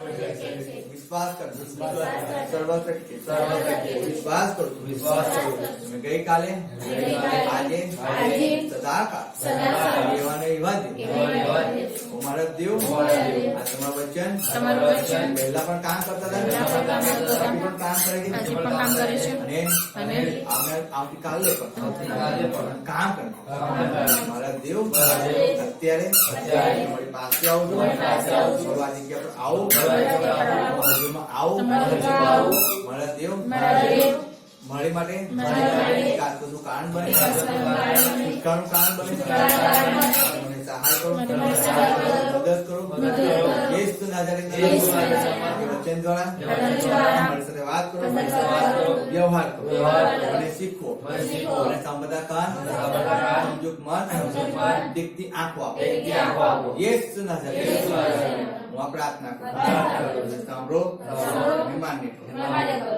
વિશ્વાસ કરજો સર્વશક્તિ વિશ્વાસ કરું છું ગઈકાલે આજે સદાકાળ રહેવાને એવા જ મારા દેવ આ તમારું વચન પહેલા પણ કામ કરતા હતા પણ કામ કરે છે અને આવતીકાલે પણ કામ કરે મારા દેવ અત્યારે તમારી પાસે આવું છું આ જગ્યા પર આવો આવો મારા દેવ મારી માટે કાચનું કારણ બને કારણ બને મને સહાય કરો મદદ કરો યેસુ નાઝરેથના વચન દ્વારા મારી સાથે વાત કરો વ્યવહાર કરો મને શીખવો મને સાંભળતા કાન સમજુક મન દીકતી આંખો આપો યેસુ નાઝરેથ હું આ પ્રાર્થના કરું સાંભળો માન્ય કરો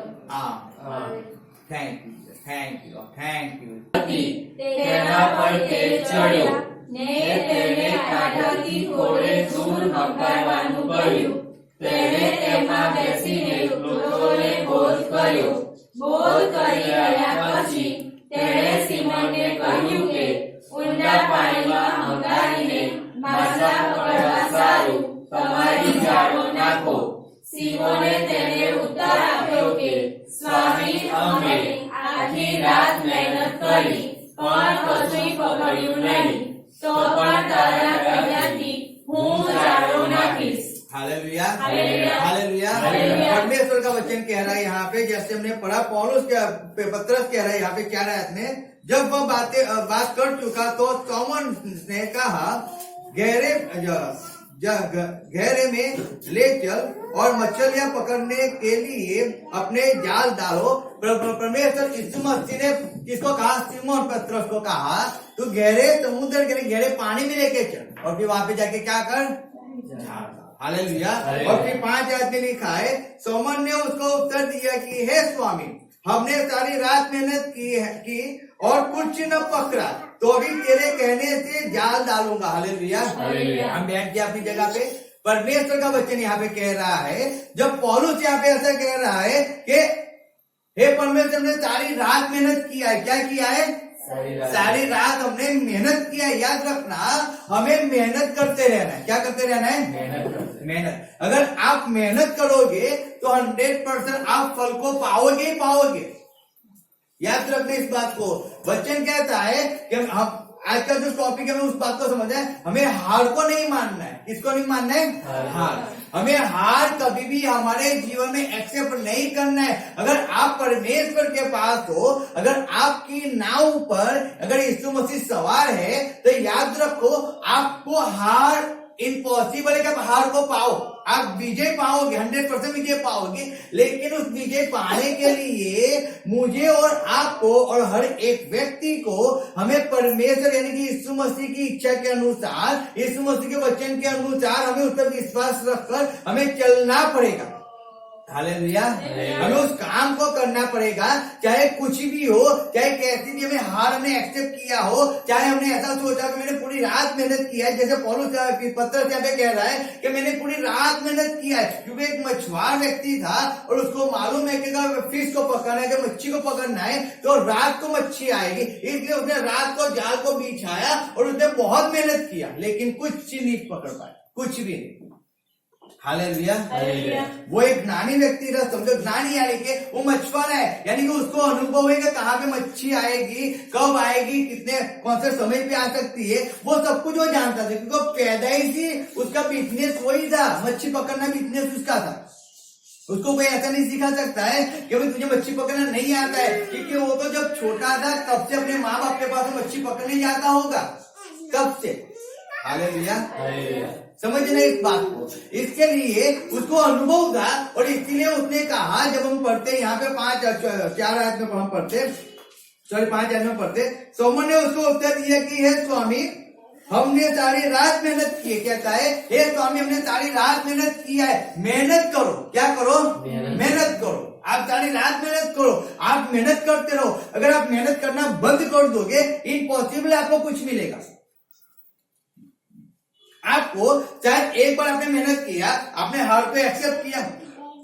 Thank you. તેના પર તે ચડ્યો ને તેને કાઢાથી થોડે દૂર હંકારવાનું કહ્યું. તેણે તેમાં બેસીને લોકોને બોધ કર્યો. બોધ કરી રહ્યા પછી તેણે સિમોનને કહ્યું કે ઊંડા પાણીમાં હંકારીને માછલા પકડવા સારું તમારી જાળો નાખો. સિમોને તેને ઉત્તર આપ્યો કે સ્વામી, અમે આખી રાત મહેનત કરી પણ કશું પકડ્યું નહીં, તો પણ તારા કહેવાથી હું જાળો નાખીશ. हालेलुया हालेलुया परमेश्वर का वचन कह रहा है यहाँ पे, जैसे हमने पढ़ा पौलुस पत्रस कह रहा है यहाँ पे 4 आयत में, जब वह बात कर चुका तो थॉमस ने कहा गहरे में ले चल और मछलियां पकड़ने के लिए अपने जाल डालो. परमेश्वर यीशु मसीह ने किसको कहा? सिमोन पतरस को कहा तू गहरे समुद्र के गहरे पानी में लेके चल और फिर वहां पे जाके क्या कर? हालेलुया. और फिर 5 आयत में लिखा है, सोमन ने उसको उत्तर दिया कि हे स्वामी, हमने सारी रात मेहनत की और कुछ न पकड़ा, तो भी तेरे कहने से जाल डालूंगा. हालेलुया. हम बैठ गए अपनी जगह पे. परमेश्वर का वचन यहाँ पे कह रहा है, जब पौलुस यहाँ पे ऐसा कह रहा है कि हे परमेश्वर, हमने सारी रात मेहनत किया है. क्या किया है? सारी रात हमने मेहनत किया है. याद रखना, हमें मेहनत करते रहना है. क्या करते रहना है? मेहनत. अगर आप मेहनत करोगे तो 100% आप फल को पाओगे ही पाओगे. याद रखना इस बात को. वचन कहता है कि हम आज का जो टॉपिक है, उस बात को समझना है. हमें हार को नहीं मानना है. किसको नहीं मानना है? हार. हमें हार कभी भी हमारे जीवन में एक्सेप्ट नहीं करना है. अगर आप परमेश्वर के पास हो, अगर आपकी नाव पर अगर यीशु मसीह सवार है, तो याद रखो आपको हार इम्पॉसिबल है कि आप हार को पाओ. आप विजय पाओगे, 100% विजय पाओगे. लेकिन उस विजय पाने के लिए मुझे और आपको और हर एक व्यक्ति को हमें परमेश्वर यानी कि यीशु मसीह की इच्छा के अनुसार, यीशु मसीह के वचन के अनुसार हमें उस पर विश्वास रखकर हमें चलना पड़ेगा. हालेलुया. हमें उस काम को करना पड़ेगा, चाहे कुछ भी हो, चाहे कैसी भी हमें हार हमने एक्सेप्ट किया हो, चाहे हमने ऐसा सोचा कि मैंने पूरी रात मेहनत किया है. जैसे पौलुस पत्रस यहाँ पे कह रहा है कि मैंने पूरी रात मेहनत किया है, क्योंकि एक मछुआर व्यक्ति था और उसको मालूम है कि अगर फिश को पकड़ना है, अगर मच्छी को पकड़ना है तो रात को मच्छी आएगी. इसलिए उसने रात को जाल को बिछाया और उसने बहुत मेहनत किया, लेकिन कुछ नहीं पकड़ पाया, कुछ भी नहीं. हालेलुया. वो एक ज्ञानी व्यक्ति था. समझो, ज्ञानी यानी कि वो मछुआरा है, यानी कि उसको अनुभव है कि कहाँ पे मच्छी आएगी, कब आएगी, कितने कौन से समय पे आ सकती है, वो सब कुछ वो जानता था. क्योंकि पैदाइशी उसका बिजनेस वही था, मच्छी पकड़ना बिजनेस उसका था. उसको कोई ऐसा नहीं सिखा सकता है कि भाई तुझे मच्छी पकड़ना नहीं आता है, क्योंकि वो तो जब छोटा था तब से अपने माँ बाप के पास मच्छी पकड़ने जाता होगा, तब से. हालेलुया. समझना इस बात को. इसके लिए उसको अनुभव था और इसीलिए उसने कहा, जब हम पढ़ते यहाँ पे 4 आयत में हम पढ़ते 5 आयत में पढ़ते, सोमन ने उसको उत्तर दिया कि हे स्वामी, हमने सारी रात मेहनत की है. कहता है, हे स्वामी, हमने सारी रात मेहनत किया है. मेहनत करो. क्या करो? मेहनत करो. आप सारी रात मेहनत करो, आप मेहनत करते रहो. अगर आप मेहनत करना बंद कर दोगे, इम्पॉसिबल आपको कुछ मिलेगा. आपको शायद एक बार आपने मेहनत किया, आपने हार को एक्सेप्ट किया,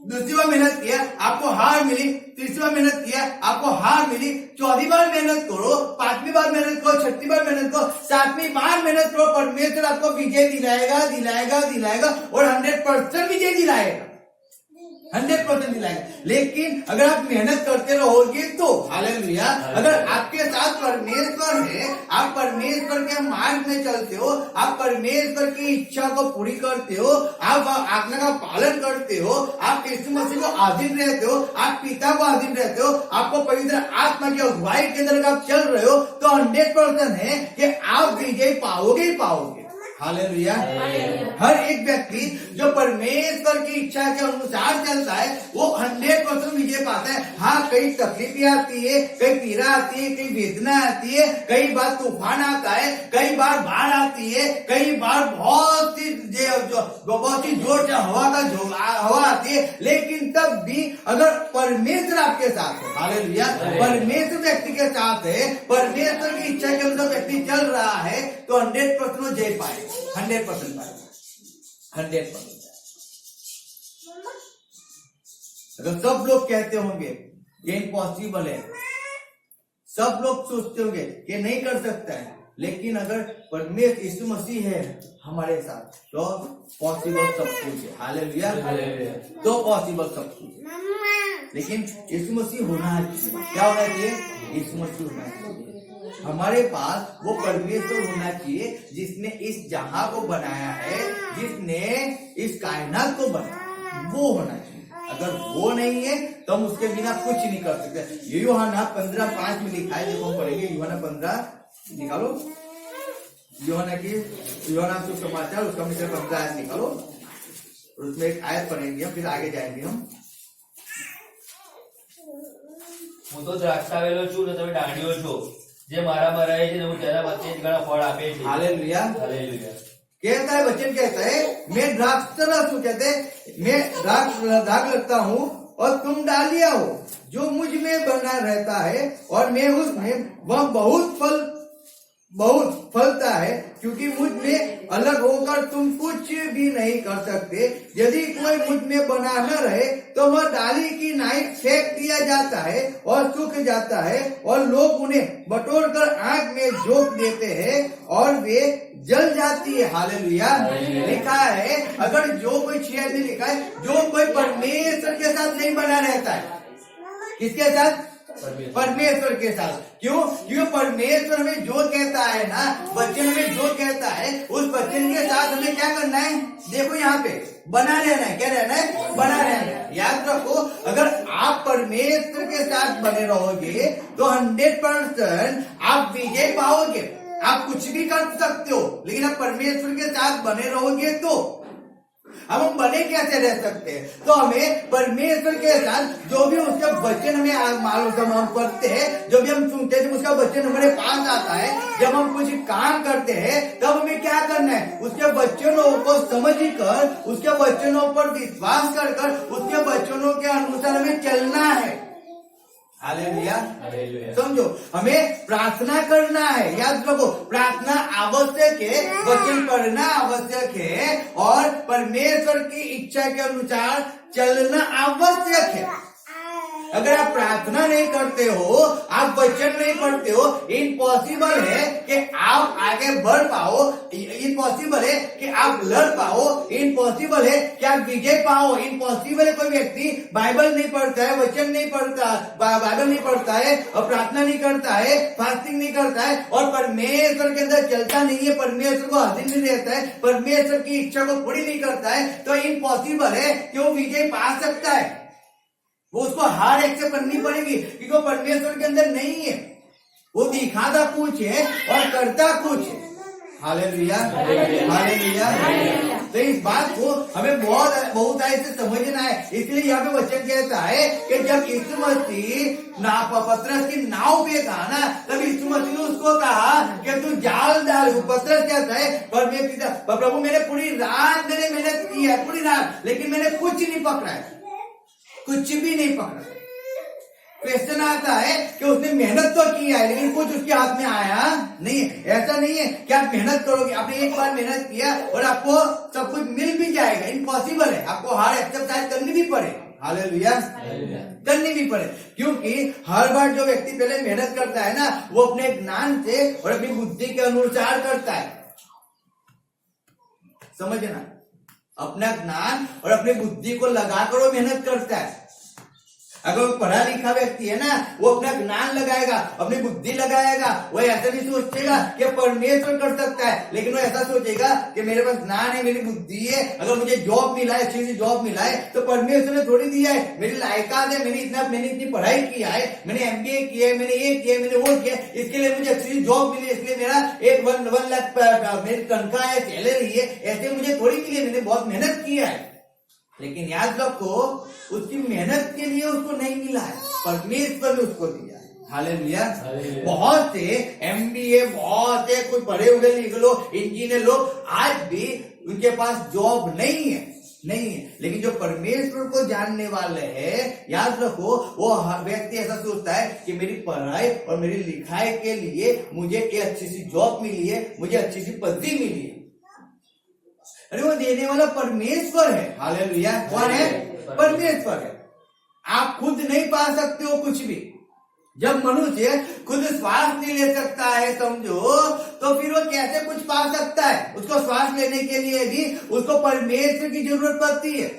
दूसरी बार मेहनत किया आपको हार मिली, तीसरी बार मेहनत किया आपको हार मिली, चौथी बार मेहनत करो, पांचवी बार मेहनत करो, छठी बार मेहनत करो, सातवीं बार मेहनत करो, परमेश्वर आपको विजय दिलाएगा दिलाएगा दिलाएगा और 100% विजय दिलाएगा, 100% दिलाएगा। लेकिन अगर आप मेहनत करते रहोगे तो हालेलुया, अगर आपके साथ परमेश्वर है, आप परमेश्वर के मार्ग में चलते हो, आप परमेश्वर की इच्छा को पूरी करते हो, आप आज्ञा का पालन करते हो, आप यीशु मसीह को अधीन रहते हो, आप पिता को अधीन रहते हो, आपको पवित्र आत्मा की अगुवाई के अंदर आप चल रहे हो, तो 100% है कि आप विजय पाओगे ही पाओगे। हालेलुया। हर एक व्यक्ति जो परमेश्वर की इच्छा के अनुसार चलता है वो 100% विजय पाता है। हाँ, कई तकलीफें आती है, कई पीड़ा आती है, कई वेदना आती है, कई बार तूफान आता है, कई बार बाढ़ आती है, कई बार बहुत ही जोर से हवा आती है, लेकिन तब भी अगर परमेश्वर आपके साथ है, हालेलुया, परमेश्वर व्यक्ति के साथ है, परमेश्वर की इच्छा के अनुसार व्यक्ति चल रहा है तो 100% जय पाएगा, 100% पाएगा, 100%। अगर सब लोग कहते होंगे ये इम्पॉसिबल है, सब लोग सोचते होंगे कि नहीं कर सकता है, लेकिन अगर परमेश्वर यीशु मसीह है हमारे साथ तो पॉसिबल सब कुछ है। हालेलुया, तो पॉसिबल सब कुछ। लेकिन यीशु मसीह होना चाहिए। क्या होना चाहिए? यीशु मसीह होना चाहिए। हमारे पास वो परमेश्वर होना चाहिए जिसने इस जहां को बनाया है, जिसने इस कायनात को बनाया, वो होना चाहिए। अगर वो नहीं है तो हम उसके बिना कुछ नहीं कर सकते। यूहन्ना 15:5 में लिखा है, देखो पढ़ेंगे। यूहन्ना 15 निकालो, यूहन्ना सुसमाचार उसका 15 आयत निकालो, उसमें एक आयत पढ़ेंगे, फिर आगे जाएंगे हम। હું તો દ્રાક્ષાવેલો છું ને તમે ડાંડીઓ છો, જે મારા મરાય છે ને હું તેના વચ્ચે જ ઘણા ફળ આપે છે। Hallelujah, hallelujah. कहता है वचन, कहता है मैं द्राक्षरस हूँ, कहते मैं द्राक्ष लगता हूँ और तुम डालियां हो। जो मुझ में बना रहता है और मैं उसमें, वह बहुत फलता है, क्योंकि मुझ में अलग होकर तुम कुछ भी नहीं कर सकते। यदि कोई मुझ में बना न रहे तो वह डाली की नाई फेंक दिया जाता है और सूख जाता है, और लोग उन्हें बटोर कर आग में झोंक देते हैं और वे जल जाती है। हालेलुया। लिखा है, अगर जो कोई 6 में लिखा है, जो कोई परमेश्वर के साथ नहीं बना रहता है, किसके साथ? परमेश्वर के साथ। क्यों? क्योंकि परमेश्वर हमें जो कहता है ना, वचन में जो कहता है, उस वचन के साथ हमें क्या करना है? देखो यहाँ पे बना रहना है। क्या रहना है? बना रहना है। याद रखो, अगर आप परमेश्वर के साथ बने रहोगे तो 100% आप विजय पाओगे। आप कुछ भी कर सकते हो, लेकिन आप परमेश्वर के साथ बने रहोगे तो। अब हम बने कैसे रह सकते हैं? तो हमें परमेश्वर के साथ जो भी उसका वचन हमें मालूम हम पढ़ते हैं, जो भी हम सुनते हैं, जब उसका वचन हमारे पास आता है, जब हम कुछ काम करते हैं, तब हमें क्या करना है? उसके वचनों को समझ कर, उसके वचनों पर विश्वास कर उसके वचनों के अनुसार हमें चलना है। हालेलुया। समझो, हमें प्रार्थना करना है। याद रखो, प्रार्थना आवश्यक है, वचन पढ़ना आवश्यक है, और परमेश्वर की इच्छा के अनुसार चलना आवश्यक है। अगर आप प्रार्थना नहीं करते हो, आप वचन नहीं पढ़ते हो, इम्पॉसिबल है कि आप आगे बढ़ पाओ, इम्पॉसिबल है कि आप लड़ पाओ, इम्पॉसिबल है कि आप विजय पाओ, इम्पॉसिबल है। कोई व्यक्ति बाइबल नहीं पढ़ता है, वचन नहीं पढ़ता, बाइबल नहीं पढ़ता है, और प्रार्थना नहीं करता है, फास्टिंग नहीं करता है, और परमेश्वर के अंदर चलता नहीं है, परमेश्वर को अधीन नहीं रहता है, परमेश्वर की इच्छा को पूरी नहीं करता है, तो इम्पॉसिबल है कि वो विजय पा सकता है। वो उसको हार एक्सेप्ट करनी पड़ेगी, क्योंकि वो परमेश्वर के अंदर नहीं है। वो दिखाता कुछ है और करता कुछ है। Hallelujah, hallelujah. तो इस बात को हमें बहुत ऐसे समझना है। इसलिए यहाँ पे वचन कहता है कि जब यीशु मसीह पतरस की नाव पे था ना, तब यीशु मसीह ने उसको कहा कि तू जाल डाल। पतरस कहता है, प्रभु मैंने पूरी रात मैंने मेहनत की है, पूरी रात, लेकिन मैंने कुछ नहीं पकड़ा है, कुछ भी नहीं पकड़ा। क्वेश्चन आता है कि उसने मेहनत तो किया है लेकिन कुछ उसके हाथ में आया नहीं है। ऐसा नहीं है कि आप मेहनत करोगे, आपने एक बार मेहनत किया और आपको सब कुछ मिल भी जाएगा, इम्पॉसिबल है। आपको हार एक्सरसाइज करनी भी पड़े, हालेलुया, करनी भी पड़े, क्योंकि हर बार जो व्यक्ति पहले मेहनत करता है ना, वो अपने ज्ञान से और अपनी बुद्धि के अनुसार करता है। समझना, अपना ज्ञान और अपनी बुद्धि को लगाकर वो मेहनत करता है। अगर वो पढ़ा लिखा व्यक्ति है ना, वो अपना ज्ञान लगाएगा, अपनी बुद्धि लगाएगा, वो ऐसा नहीं सोचेगा कि परमेश्वर कर सकता है, लेकिन वो ऐसा सोचेगा कि मेरे पास ज्ञान है, मेरी बुद्धि है, अगर मुझे जॉब मिला है, अच्छी सी जॉब मिला है तो परमेश्वर ने थोड़ी दिया है, मेरी लायकात है, मैंने इतनी पढ़ाई किया है, मैंने MBA किया है, मैंने ये किया है, मैंने वो किया है, इसके लिए मुझे अच्छी सी जॉब मिली, इसलिए मेरा 1 लाख मेरी तनख्वाह है, सैलरी है, ऐसे मुझे थोड़ी मिली, मैंने बहुत मेहनत किया है। लेकिन याद रखो, उसकी मेहनत के लिए उसको नहीं मिला है, परमेश्वर ने उसको दिया है। हालेलुया। बहुत से MBA, बहुत से कोई पढ़े हुए लिख लो, इंजीनियर लोग आज भी उनके पास जॉब नहीं है, लेकिन जो परमेश्वर को जानने वाले हैं, याद रखो, वो व्यक्ति ऐसा सोचता है कि मेरी पढ़ाई और मेरी लिखाई के लिए मुझे एक अच्छी सी जॉब मिली है, मुझे अच्छी सी पदवी मिली है। अरे वो देने वाला परमेश्वर है। हालेलुया। कौन है? परमेश्वर है। आप खुद नहीं पा सकते हो कुछ भी। जब मनुष्य खुद श्वास नहीं ले सकता है, समझो, तो फिर वो कैसे कुछ पा सकता है? उसको श्वास लेने के लिए भी उसको परमेश्वर की जरूरत पड़ती है।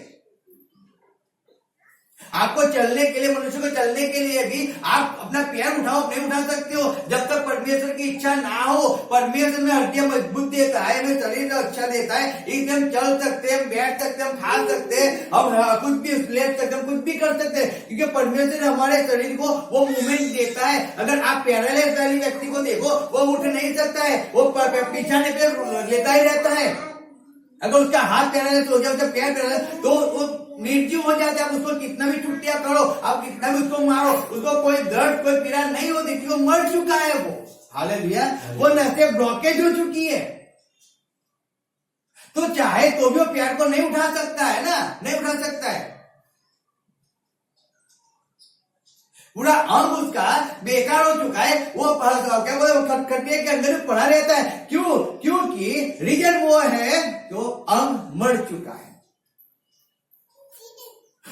आपको चलने के लिए, मनुष्य को चलने के लिए भी आप अपना पैर उठाओ, नहीं उठा सकते हो जब तक परमेश्वर की इच्छा ना हो। परमेश्वर में हड्डियां मजबूत देता है, हमें शरीर अच्छा देता है, इसलिए हम चल सकते हैं, हम बैठ सकते हैं, हम खा सकते हैं, हम कुछ भी लेट सकते हैं, कुछ भी कर सकते हैं, क्योंकि परमेश्वर हमारे शरीर को वो मूवमेंट देता है। अगर आप पैरालाइज वाले व्यक्ति को देखो, वो उठ नहीं सकता है, वो बिछाने पे लेता ही रहता है। अगर उसका हाथ पैरालाइज हो जाए, उसका पैर पैरालाइज, तो वो निर्जीव हो जाता है। आप उसको कितना भी छुट्टियां करो, आप कितना भी उसको मारो, उसको कोई दर्द, कोई पीड़ा नहीं होती, क्योंकि वो मर चुका है। वो हालेलुया, वो नसें ब्लॉकेज हो चुकी है। तो चाहे तो भी वो पैर को नहीं उठा सकता है ना, नहीं उठा सकता है। पूरा अंग उसका बेकार हो चुका है। वो क्या बोले, खटिया के अंदर पड़ा रहता है। क्यों? क्योंकि रीजन वो है, जो अंग मर चुका है।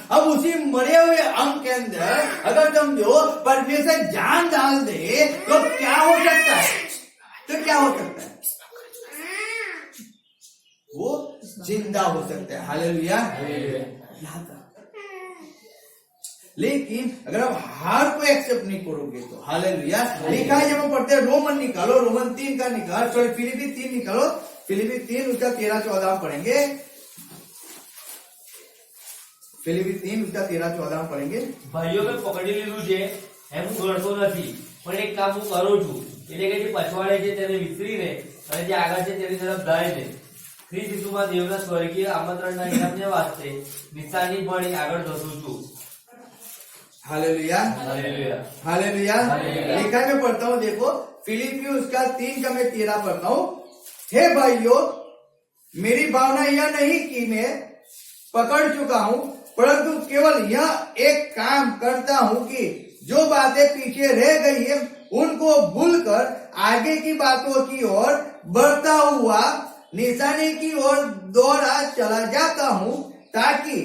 अब उसी मरे हुए अंग के अंदर अगर समझो परमेश्वर जान डाल दे, तो क्या हो सकता है? तो क्या हो सकता है? वो जिंदा हो सकता है। हालेलुया। लेकिन अगर आप हार को एक्सेप्ट नहीं करोगे तो, हालेलुया, लिखा है, जब हम पढ़ते हैं, रोमन निकालो, रोमन 3 का निकाल, सॉरी फिलिपी 3 निकालो, फिलिपी 3 उसका 13-14 पढ़ेंगे। फिलिपी 3 उसका 13-14 पढ़ेंगे। ભાઈઓ મેં પકડી લીધું છે એમ હું કરતો નથી, પણ એક કામ હું કરું છું, એટલે કે જે પછવાડે છે તેને વિસરીને અને જે આગળ છે તેની તરફ ધાઈને ખ્રિસ્ત ઈસુમાં દેવના સ્વર્ગીય આમંત્રણના ઇનામને વાસ્તે નિશાની ભણી આગળ ધરું છું। Hallelujah, hallelujah, hallelujah. लिखा मैं पढ़ता हूँ, देखो फिलिपी उसका 3 का मैं 13 पढ़ता हूँ। हे भाइयों, मेरी भावना यह नहीं कि मैं पकड़ चुका हूँ, परंतु केवल यह एक काम करता हूँ कि जो बातें पीछे रह गई है उनको भूलकर आगे की बातों की ओर बढ़ता हुआ निशाने की ओर दौड़ा चला जाता हूँ, ताकि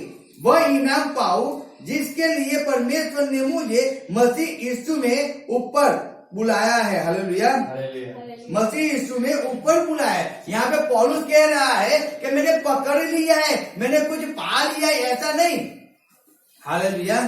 वह इनाम पाऊं जिसके लिए परमेश्वर ने मुझे मसीह यीशु में ऊपर बुलाया है। हालेलुया, मसीह यीशु में ऊपर बुलाया है। यहाँ पे पौलुस कह रहा है कि मैंने पकड़ लिया है, मैंने कुछ पा लिया है, ऐसा नहीं। हालेलुया।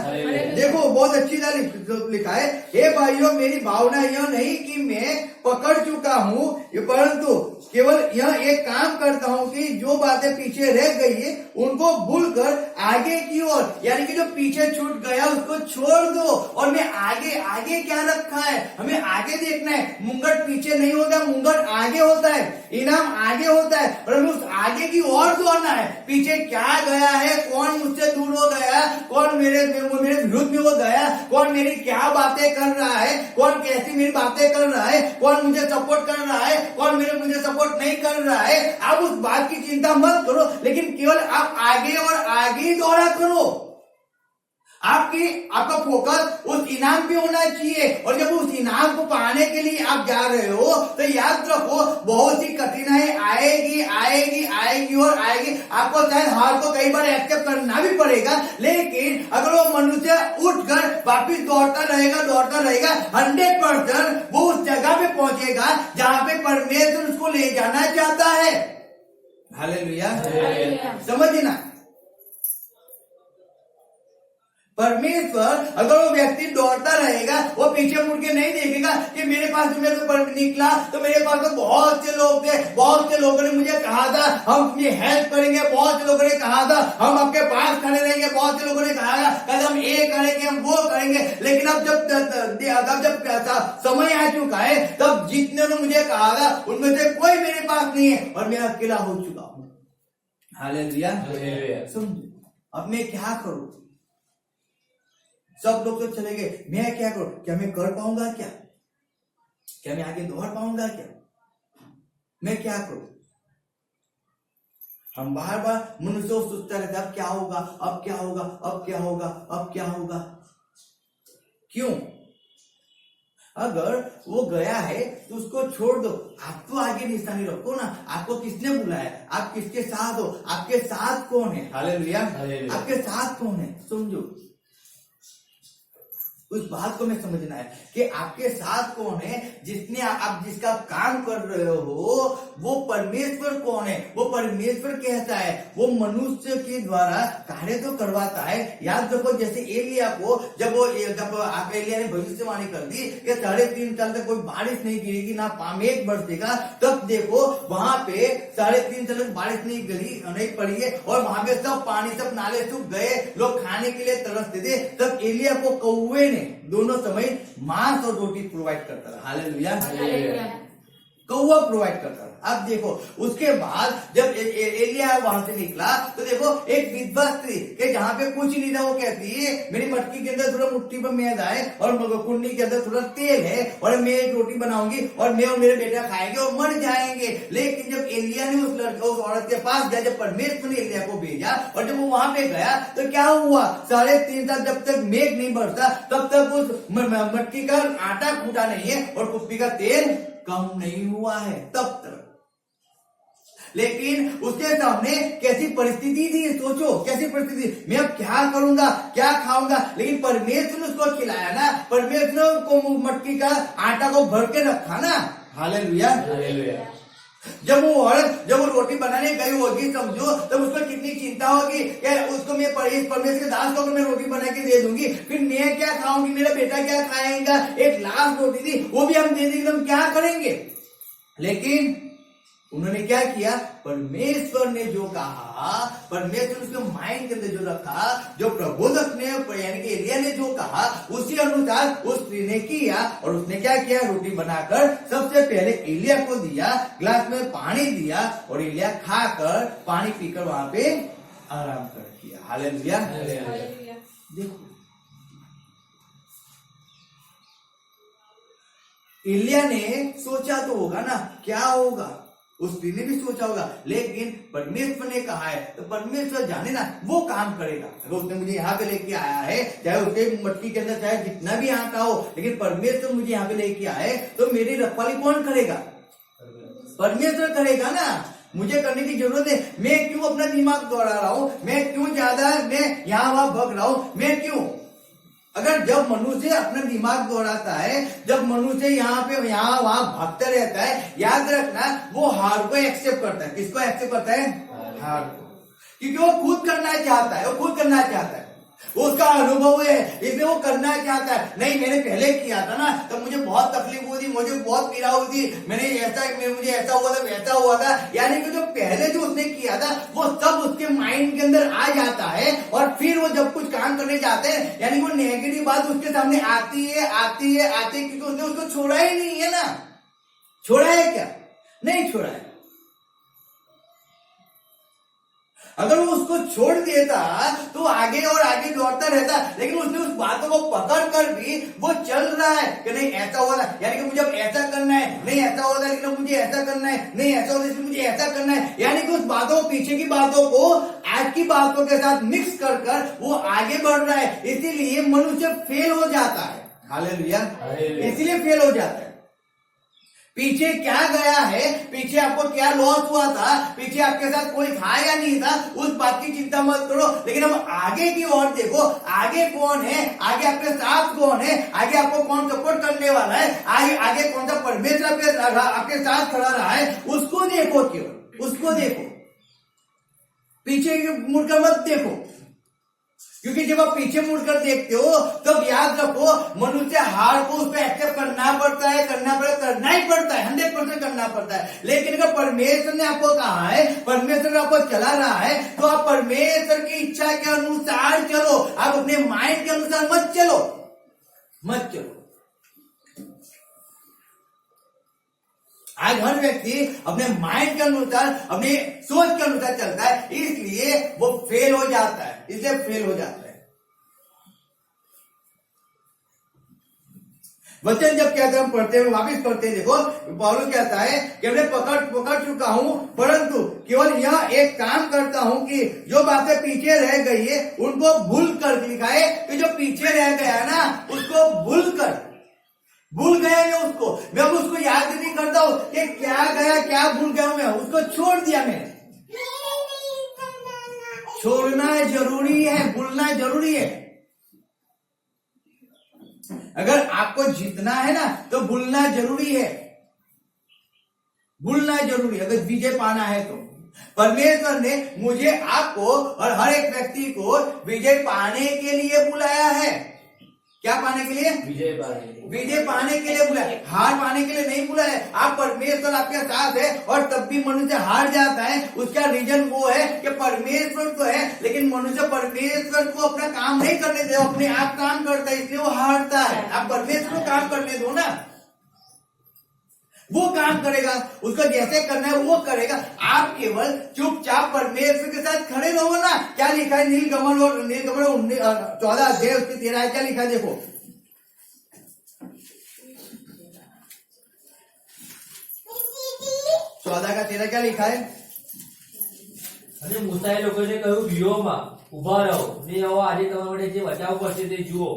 देखो बहुत अच्छी तरह लिखा है, हे भाइयों, मेरी भावना यह नहीं कि मैं पकड़ चुका हूँ, परंतु केवल यह एक काम करता हूँ कि जो बातें पीछे रह गई है उनको भूलकर आगे की ओर, यानी कि जो पीछे छूट गया उसको छोड़ दो और मैं आगे, आगे क्या रखा है, हमें आगे देखना है। मुंगट पीछे नहीं होता, मुंगट आगे होता है, इनाम आगे होता है, और हमें उस आगे की ओर दौड़ना है। पीछे क्या गया है, कौन मुझसे दूर हो गया, कौन मेरे विरुद्ध में हो गया, कौन मेरी क्या बातें कर रहा है, कौन कैसी मेरी बातें कर रहा है, कौन मुझे सपोर्ट कर रहा है, कौन मुझे सपोर्ट नहीं कर रहा है, आप उस बात की चिंता मत करो, लेकिन केवल आप आगे और आगे ही दौड़ा करो। आपका फोकस उस इनाम पे होना चाहिए। और जब उस इनाम को पाने के लिए आप जा रहे हो तो याद रखो बहुत सी कठिनाई आएगी आएगी आएगी और आएगी। आपको शायद हार को कई बार एक्सेप्ट करना भी पड़ेगा, लेकिन अगर वो मनुष्य उठकर वापिस दौड़ता रहेगा 100% वो उस जगह पे पहुंचेगा जहां पे परमेश्वर उसको ले जाना चाहता है। हालेलुया, समझिए ना। परमेश्वर अगर वो व्यक्ति दौड़ता रहेगा, वो पीछे मुड़ के नहीं देखेगा कि मेरे पास में तो निकला तो मेरे पास तो बहुत से लोग थे, बहुत से लोगों ने मुझे कहा था हम अपनी हेल्प करेंगे, बहुत से लोगों ने कहा था हम आपके पास खड़े रहेंगे, बहुत से लोगों ने कहा था हम ये करेंगे हम वो करेंगे। लेकिन अब जब समय आ चुका है तब जितने ने मुझे कहा था उनमें से कोई मेरे पास नहीं है और मैं अकेला हो चुका हूं। हालेलुया, समझो अब मैं क्या करूं? सब लोग तो चले गए, मैं क्या करूं? क्या मैं कर पाऊंगा? क्या मैं आगे दौड़ पाऊंगा? मैं क्या करूं? हम बार बार मनुष्य सोचता रहता है अब क्या होगा, अब क्या होगा, अब क्या होगा, अब क्या होगा। क्यों? अगर वो गया है तो उसको छोड़ दो, आप तो आगे निशानी रखो ना। आपको किसने बुलाया? आप किसके साथ हो? आपके साथ कौन है? हालेलुया, आपके साथ कौन है? समझो, उस बात को मैं समझना है कि आपके साथ कौन है। जिसने आप जिसका काम कर रहे हो वो परमेश्वर कौन है? वो परमेश्वर कैसा है? वो मनुष्य के द्वारा कार्य तो करवाता है। याद रखो जैसे एलिया को जब आप एलिया ने भविष्यवाणी कर दी कि 3.5 साल तक कोई बारिश नहीं गिरेगी, ना मेघ बरसेगा, तब देखो वहां पे 3.5 साल तक बारिश नहीं पड़ी है और वहां पे सब पानी, सब नाले सूख गए, लोग खाने के लिए तरसते थे। तब एलिया को कौवे ने दोनों समय मांस और रोटी प्रोवाइड करता रहा। हालेलुया, कौवा प्रोवाइड करता रहा। अब देखो उसके बाद जब एलिया वहां से निकला तो देखो एक विधवा स्त्री के जहां पे कुछ नहीं था, वो कहती है मेरी मटकी के अंदर थोड़ा मुट्ठी पर मैदा है और कुंडी के अंदर थोड़ा तेल है और मैं एक रोटी बनाऊंगी और मैं और मेरे बेटा खाएंगे और मर जाएंगे। लेकिन जब एलिया ने उस औरत के पास गया, जब परमेश्वर ने एलिया को भेजा और जब वो वहां पे गया तो क्या हुआ? 3.5 साल जब तक मेघ नहीं बरसा तब तक उस मटकी का आटा फूटा नहीं है और कुप्पी का तेल कम नहीं हुआ है तब तक। लेकिन उसके सामने कैसी परिस्थिति थी, सोचो कैसी परिस्थिति। मैं अब क्या करूंगा, क्या खाऊंगा? लेकिन परमेश्वर ने उसको खिलाया ना, परमेश्वर को मटकी का आटा को भर के रखा ना। हालेलुया, जब वो रोटी बनाने गई होगी समझो, तब उसको कितनी चिंता होगी कि उसको मैं परमेश्वर के दास को मैं रोटी बना के दे दूंगी, फिर मैं क्या खाऊंगी, मेरा बेटा क्या खाएगा? एक लास्ट रोटी थी वो भी हम दे देंगे, हम क्या करेंगे? लेकिन उन्होंने क्या किया? परमेश्वर ने जो कहा, परमेश्वर उसके माइंड के अंदर जो रखा, जो प्रबोधक ने यानी कि एलिया ने जो कहा उसी अनुसार उस स्त्री ने किया। और उसने क्या किया? रोटी बनाकर सबसे पहले एलिया को दिया, ग्लास में पानी दिया और एलिया खाकर पानी पीकर वहां पे आराम कर किया। हालेलुया, देखो एलिया ने सोचा तो होगा ना क्या होगा, उस स्त्री ने भी सोचा होगा, लेकिन परमेश्वर ने कहा है तो परमेश्वर जाने ना वो काम करेगा। अगर उसने मुझे यहाँ पे लेके आया है, चाहे उसके मटकी के अंदर चाहे जितना भी आटा हो, लेकिन परमेश्वर मुझे यहाँ पे लेके आए तो मेरी रखवाली कौन करेगा? परमेश्वर करेगा ना। मुझे करने की जरूरत है। मैं क्यों अपना दिमाग दौड़ा रहा हूं? मैं क्यों ज्यादा मैं यहाँ वहां भग रहा हूं? मैं क्यों? अगर जब मनुष्य अपना दिमाग दौड़ाता है, जब मनुष्य यहाँ पे यहाँ वहां भागता रहता है, याद रखना वो हार को एक्सेप्ट करता है। किसको एक्सेप्ट करता है? हार को, क्योंकि वो खुद करना चाहता है, वो खुद करना चाहता है, उसका अनुभव है इसलिए वो करना चाहता है। नहीं मैंने पहले किया था ना तब मुझे बहुत तकलीफ हुई थी, मुझे बहुत पीड़ा हुई थी, मुझे ऐसा हुआ था, वैसा हुआ था। यानी कि जो पहले जो उसने किया था वो सब उसके माइंड के अंदर आ जाता है और फिर वो जब कुछ काम करने जाते हैं यानी वो नेगेटिव बात उसके सामने आती है क्योंकि उसने उसको छोड़ा ही नहीं है ना। छोड़ा है क्या? नहीं छोड़ा है। अगर वो उसको छोड़ देता तो आगे और आगे दौड़ता रहता, लेकिन उसने उस बातों को पकड़ कर भी वो चल रहा है कि नहीं ऐसा हो रहा है, यानी कि मुझे अब ऐसा करना है, नहीं ऐसा हो रहा है लेकिन मुझे ऐसा करना है, नहीं ऐसा हो रहा है मुझे ऐसा करना है। यानी कि उस बातों पीछे की बातों को आज की बातों के साथ मिक्स कर कर वो आगे बढ़ रहा है, इसीलिए मनुष्य फेल हो जाता है। हालेलुया, इसीलिए फेल हो जाता है। पीछे क्या गया है, पीछे आपको क्या लॉस हुआ था, पीछे आपके साथ कोई था या नहीं था, उस बात की चिंता मत करो, लेकिन अब आगे की ओर देखो। आगे कौन है, आगे आपके साथ कौन है, आगे आपको कौन सपोर्ट करने वाला है, आगे कौन सा परमेश्वर आपके साथ खड़ा रहा है, उसको देखो, केवल उसको देखो, पीछे मुड़कर मत देखो। क्योंकि जब आप पीछे मुड़कर देखते हो तब याद रखो, मनुष्य हार को उस पर एक्सेप्ट करना पड़ता है, करना ही पड़ता है, 100% करना पड़ता है। लेकिन अगर परमेश्वर ने आपको कहा है, परमेश्वर आपको चला रहा है, तो आप परमेश्वर की इच्छा के अनुसार चलो, आप अपने माइंड के अनुसार मत चलो। आज हर व्यक्ति अपने माइंड के अनुसार, अपनी सोच के अनुसार चलता है, इसलिए वो फेल हो जाता है, वचन जब कहते हैं, हम पढ़ते हैं, वापिस पढ़ते हैं, देखो पौलुस कहता है कि मैं पकड़ चुका हूं, परंतु केवल यह एक काम करता हूं कि जो बातें पीछे रह गई है उनको भूल कर, लिखा है कि जो पीछे रह गया ना उसको भूल गया मैं उसको याद नहीं करता हूं कि क्या गया, क्या भूल गया हूं, मैं उसको छोड़ दिया। मैंने छोड़ना जरूरी है, भूलना जरूरी है। अगर आपको जीतना है ना तो भूलना जरूरी है, अगर विजय पाना है तो। परमेश्वर ने मुझे, आपको और हर एक व्यक्ति को विजय पाने के लिए बुलाया है। क्या पाने के लिए? विजय पाने के लिए बुलाया, हार पाने के लिए नहीं बुलाया। आप परमेश्वर आपके साथ है और तब भी मनुष्य हार जाता है, उसका रीजन वो है कि परमेश्वर तो है लेकिन मनुष्य परमेश्वर को अपना काम नहीं करने दे, अपने आप काम करता है, इसलिए वो हारता है। आप परमेश्वर को काम करने दो ना, वो काम करेगा, उसको जैसे करना है वो करेगा। आप केवल चुपचाप परमेश्वर के साथ खड़े रहो ना। क्या लिखा है नीलकमल 14 अध्याय उसकी 13, क्या लिखा है देखो। चौदह का 13 क्या लिखा है? અને મૂસાએ લોકોને કહ્યું, વ્યુહમાં ઉભા રહો ને આવો, આજે તમારા માટે જે બચાવ પડશે તે જુઓ,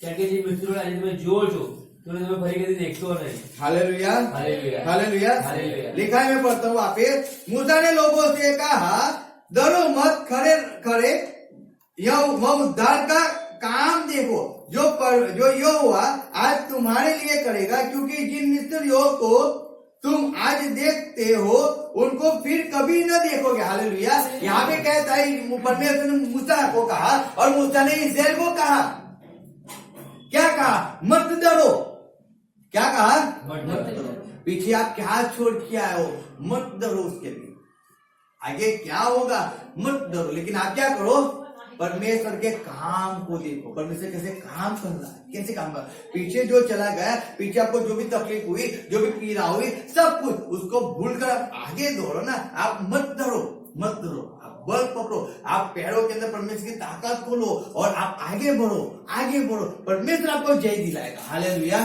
કારણ કે જે મિત્રોને આજે તમે જુઓ છો तो तुम्हें फरी कभी देखो नहीं। Hallelujah, hallelujah, hallelujah, hallelujah. लिखा है, मैं पढ़ता हूँ वापिस। मूसा ने लोगों से कहा, डरो मत, खड़े यह उद्धार का काम देखो जो यहोवा आज तुम्हारे लिए करेगा, क्योंकि जिन मिस्रियों को तुम आज देखते हो उनको फिर कभी न देखोगे। हालेलुया। यहाँ पे कहता है परमेश्वर ने मूसा को कहा और मूसा ने इस्राएल को कहा, क्या कहा? मत डरो। क्या कहा? मत डरो। पीछे आप क्या छोड़ के आए हो, मत डरो उसके लिए। आगे क्या होगा मत डरो, लेकिन आप क्या करो? परमेश्वर के काम को देखो, परमेश्वर कैसे काम कर रहा है, कैसे काम कर रहा है। पीछे जो चला गया, पीछे आपको जो भी तकलीफ हुई, जो भी पीड़ा हुई, सब कुछ उसको भूलकर आप आगे दौड़ो ना। आप मत डरो, आप बल पकड़ो, आप पैरों के अंदर परमेश्वर की ताकत खोलो और आप आगे बढ़ो। परमेश्वर आपको जय दिलाएगा। Hallelujah,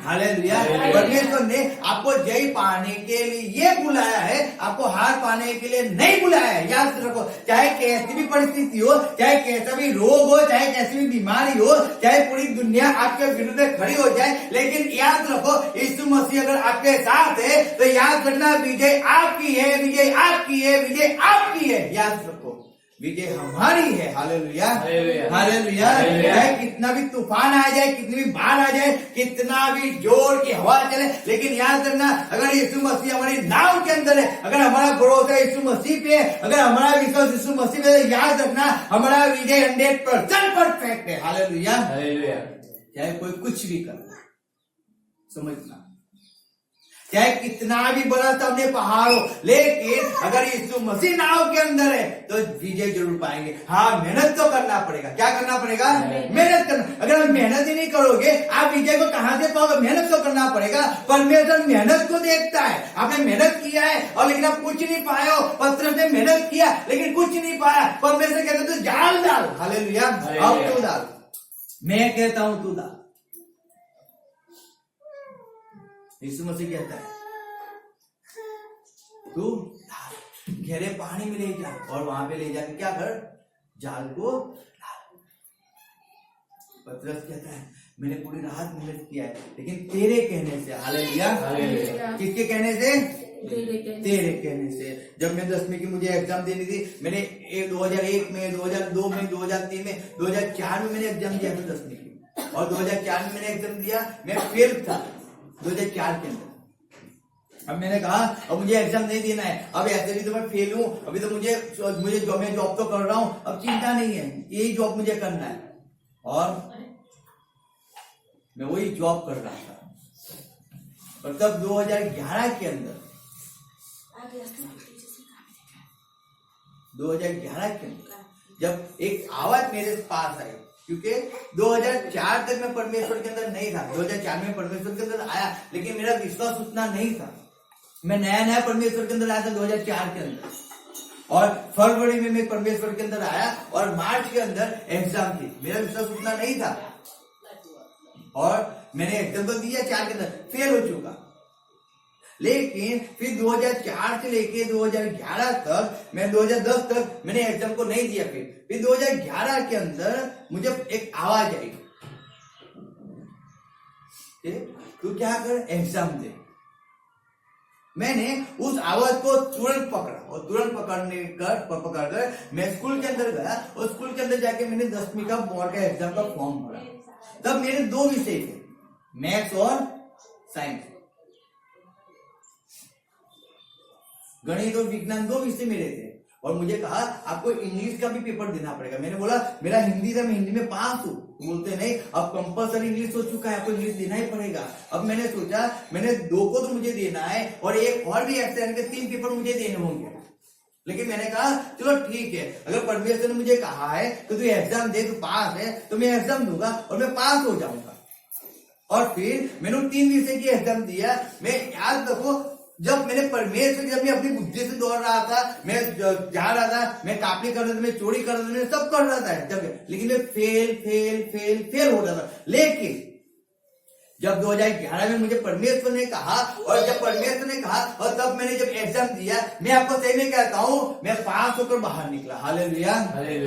hallelujah. परमेश्वर ने आपको जय पाने के लिए बुलाया है, आपको हार पाने के लिए नहीं बुलाया है। याद रखो, चाहे कैसी भी परिस्थिति हो, चाहे कैसा भी रोग हो, चाहे कैसी भी बीमारी हो, चाहे पूरी दुनिया आपके विरुद्ध खड़ी हो जाए, लेकिन याद रखो यीशु मसीह अगर आपके साथ है तो याद रखना, विजय आपकी है, विजय आपकी है, विजय आपकी है। याद रखो, विजय हमारी है। Hallelujah, hallelujah. चाहे कितना भी तूफान आ जाए, कितनी भी बाढ़ आ जाए, कितना भी जोर की हवा चले, लेकिन याद रखना, अगर यीशु मसीह हमारी नाव के अंदर है, अगर हमारा भरोसा यीशु मसीह पे है, अगर हमारा विश्वास यीशु मसीह पे है, याद रखना हमारा विजय 100% परफेक्ट है। Hallelujah, hallelujah. चाहे कोई कुछ भी कर, समझना, चाहे कितना भी बड़ा सामने पहाड़ हो, लेकिन अगर यीशु मसीह नाव के अंदर है तो विजय जरूर पाएंगे। हाँ, मेहनत तो करना पड़ेगा। क्या करना पड़ेगा? मेहनत करना। अगर आप मेहनत ही नहीं करोगे, आप विजय को कहां से पाओगे? मेहनत तो करना पड़ेगा। परमेश्वर मेहनत को देखता है। आपने मेहनत किया है और लेकिन आप कुछ नहीं पाए हो। पतरस ने मेहनत किया लेकिन कुछ नहीं पाया। परमेश्वर कहते तू जाल डाल। हालेलुया, अब तू डाल, मैं कहता हूं तू डाल। यीशु मसीह कहता है तू गहरे पानी में ले जा और वहां पे ले जाके क्या कर, जाल को डाल। पतरस कहता है मैंने पूरी रात मेहनत किया है, लेकिन तेरे कहने से, हालेलुया, किसके कहने से, तेरे कहने से। जब मैं 10वीं की मुझे एग्जाम देनी थी, मैंने 2001 में, 2002 में, 2003 में, 2004 में मैंने एग्जाम दिया था 10वीं की, और 2004 में मैंने एग्जाम दिया, मैं फेल था 2004 के अंदर। अब मैंने कहा अब मुझे एग्जाम नहीं देना है, अब ऐसे भी तो मैं फेल हूं, अभी तो मुझे मैं जॉब तो कर रहा हूं, अब चिंता नहीं है, यही जॉब मुझे करना है। और मैं वही जॉब कर रहा था। और तब 2011 के अंदर 2011 के अंदर जब एक आवाज मेरे पास आई, क्योंकि 2004 तक मैं परमेश्वर के अंदर नहीं था, 2004 में परमेश्वर के अंदर आया, लेकिन मेरा विश्वास उतना नहीं था। मैं नया परमेश्वर के अंदर आया था 2004 के अंदर, और फरवरी में मैं परमेश्वर के अंदर आया, और मार्च के अंदर एग्जाम थी। मेरा विश्वास उतना नहीं था, और मैंने एग्जाम तो दिया 4 के अंदर, फेल हो चुका। लेकिन फिर 2004 से लेके 2011 तक, मैं 2010 तक मैंने एग्जाम को नहीं दिया। फिर 2011 के अंदर मुझे एक आवाज आई, तू क्या कर, एग्जाम दे। मैंने उस आवाज को तुरंत पकड़ा, और तुरंत पकड़कर मैं स्कूल के अंदर गया, और स्कूल के अंदर जाके मैंने 10वीं का बोर्ड का एग्जाम का फॉर्म भरा। तब मेरे 2 विषय थे, मैथ्स और साइंस, गणित और विज्ञान 2 विषय मेरे थे। और मुझे कहा आपको इंग्लिश का भी पेपर देना पड़ेगा। मैंने बोला मेरा हिंदी था, मैं हिंदी में पास हूं। बोलते नहीं, अब कंपल्सरी इंग्लिश हो चुका है, आपको इंग्लिश देना ही पड़ेगा। अब मैंने सोचा मैंने 2 को तो मुझे देना है, और एक और भी एक्स्ट्रा, 3 पेपर मुझे देने होंगे। लेकिन मैंने कहा चलो ठीक है, अगर परमेश्वर ने मुझे कहा है तो तू एग्जाम दे, तू पास है, तो मैं एग्जाम दूंगा और मैं पास हो जाऊंगा। और फिर मैंने 3 विषय की एग्जाम दिया। मैं याद रखो, जब मैंने परमेश्वर, जब मैं अपनी बुद्धि से दौड़ रहा था, मैं जा रहा था, मैं कापी कर रहा था, मैं चोरी कर रहा था, मैं सब कर रहा था जब, लेकिन मैं फेल हो रहा था। लेकिन जब 2011 में मुझे परमेश्वर ने कहा, और जब परमेश्वर ने कहा, और तब मैंने जब एग्जाम दिया, मैं आपको सही में कहता हूँ, मैं पास होकर बाहर निकला। Hallelujah,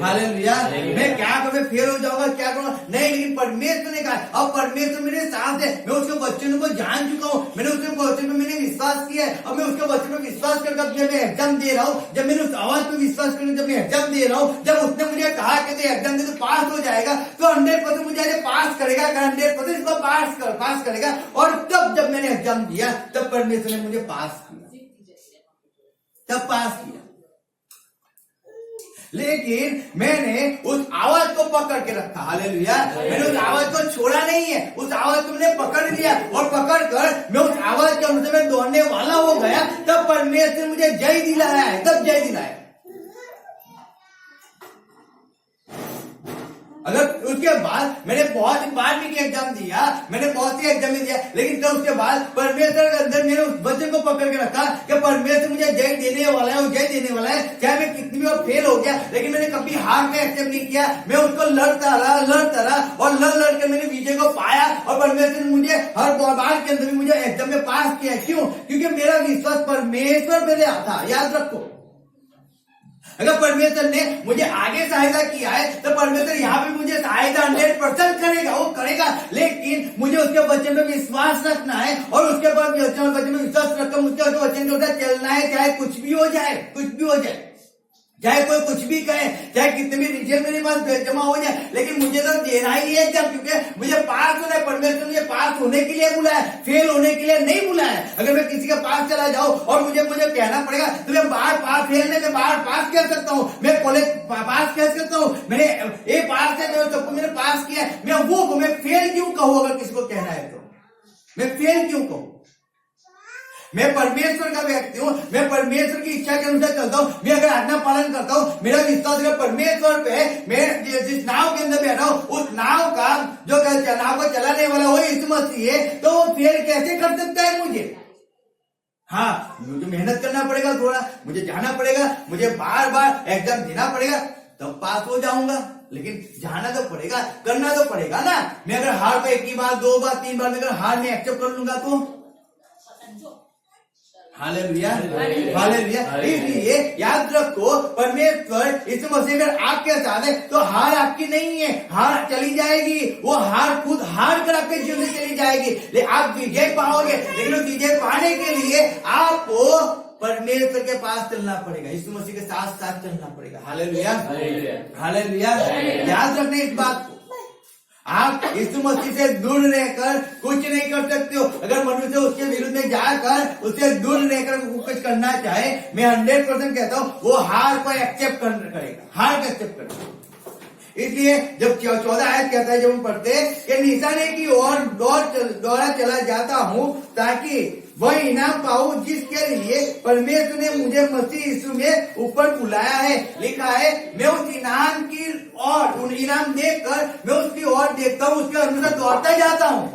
hallelujah. मैं क्या करूँ, मैं फेल हो जाऊंगा, क्या करूँ, नहीं, लेकिन परमेश्वर ने कहा, अब परमेश्वर मेरे साथ है, मैं उसके वचनों को जान चुका हूँ, मैंने उसके वचन में मैंने विश्वास किया है। अब मैं उसके वचन में विश्वास करके जब मैं एग्जाम दे रहा हूँ, जब मैंने उस आवाज पर विश्वास करके जब मैं एग्जाम दे रहा हूँ, जब उसने मुझे कहा कि तो एग्जाम दे तो पास हो जाएगा, तो 100% मुझे पास करेगा, 100% इसको पास करेगा। और तब जब मैंने एग्जाम दिया, तब परमेश्वर ने मुझे पास किया। लेकिन मैंने उस आवाज को पकड़ के रखा। हालेलुया। मैंने उस आवाज को छोड़ा नहीं है, उस आवाज को मैंने पकड़ लिया, और पकड़कर मैं उस आवाज के अनुसार मैं दौड़ने वाला हो गया। तब परमेश्वर ने मुझे जय दिलाया है, तब जय दिलाया। अगर उसके बाद मैंने बहुत ही बार भी एग्जाम दिया, मैंने बहुत सी एग्जाम दिया, लेकिन तब उसके बाद परमेश्वर के अंदर मैंने उस वचन को पकड़ के रखा कि परमेश्वर मुझे जय देने वाला है, वो जय देने वाला है। चाहे मैं कितनी भी फेल हो गया, लेकिन मैंने कभी हार का एक्सेप्ट नहीं किया। मैं उसको लड़ता रहा, और लड़ के मैंने विजय को पाया। और परमेश्वर ने मुझे हर बार के अंदर भी मुझे एग्जाम में पास किया। क्यों? क्योंकि मेरा विश्वास परमेश्वर पे था। याद रखो, अगर परमेश्वर ने मुझे आगे सहायता किया है, तो परमेश्वर यहाँ पे मुझे सहायता 100% करेगा, वो करेगा। लेकिन मुझे उसके वचन पे विश्वास रखना है, और उसके बाद वचन में विश्वास रखकर उसके वचन के अनुसार चलना है। चाहे कुछ भी हो जाए, चाहे कोई कुछ भी कहे, चाहे कितने भी रिजल्ट मेरे पास जमा हो जाए, लेकिन मुझे तो देना ही है एग्जाम, क्योंकि मुझे पास होना है। परमेश्वर मुझे पास होने के लिए बुलाया, फेल होने के लिए नहीं बुलाया। अगर मैं किसी के पास चला जाऊं और मुझे कहना पड़ेगा तो मैं बाहर पास फेल नहीं, मैं बाहर पास कह सकता हूँ, मैं कॉलेज पास कह सकता हूँ, मैंने ए पास है, सबको मैंने पास किया, मैं फेल क्यों कहूँ? अगर किसी को कहना है तो मैं फेल क्यों कहूँ? मैं परमेश्वर का व्यक्ति हूँ, मैं परमेश्वर की इच्छा के अनुसार चलता हूँ। मैं अगर आज्ञा पालन करता हूँ, मेरा विश्वास अगर परमेश्वर पे है, मैं जिस नाव के अंदर बैठा हूँ, उस नाव का जो नाव को चलाने वाला वो यीशु मसीह है, तो वो फेल कैसे कर सकता है मुझे? हाँ, मुझे मेहनत करना पड़ेगा, थोड़ा मुझे जाना पड़ेगा, मुझे बार एग्जाम देना पड़ेगा, तब पास हो जाऊंगा। लेकिन जाना तो पड़ेगा, करना तो पड़ेगा ना। मैं अगर हार पे 1 बार 2 बार 3 बार में अगर हार में एक्सेप्ट कर लूंगा तो हालेलुया, हालेलुया। हालेलुया। इसलिए याद रखो, परमेश्वर यीशु मसीह अगर आपके साथ है तो हार आपकी नहीं है, हार चली जाएगी। वो हार खुद हार कर आपके जीवन से चली जाएगी, लेकिन आप विजय पाओगे। लेकिन उस विजय पाने के लिए आपको परमेश्वर के पास चलना पड़ेगा, यीशु मसीह के साथ साथ चलना पड़ेगा। Hallelujah, hallelujah. हालेलुया। हालेलुया। याद रखना इस बात को, आप यीशु मसीह से दूर रहकर कुछ नहीं कर सकते हो। अगर मनुष्य उसके विरुद्ध में जाकर उससे दूर रहकर कुछ करना चाहे, मैं 100% कहता हूँ वो हार को एक्सेप्ट करेगा, हार को एक्सेप्ट करेगा। इसलिए जब 14 आयत कहता है, जब हम पढ़ते हैं कि निशाने की ओर दौड़ा चला जाता हूँ ताकि वह इनाम पाऊं जिसके लिए परमेश्वर ने मुझे मसीह यीशु में ऊपर बुलाया है। लिखा है, मैं उस इनाम की ओर, उन इनाम देखकर मैं उसकी ओर देखता हूँ, उसके अनुसार दौड़ता जाता हूँ।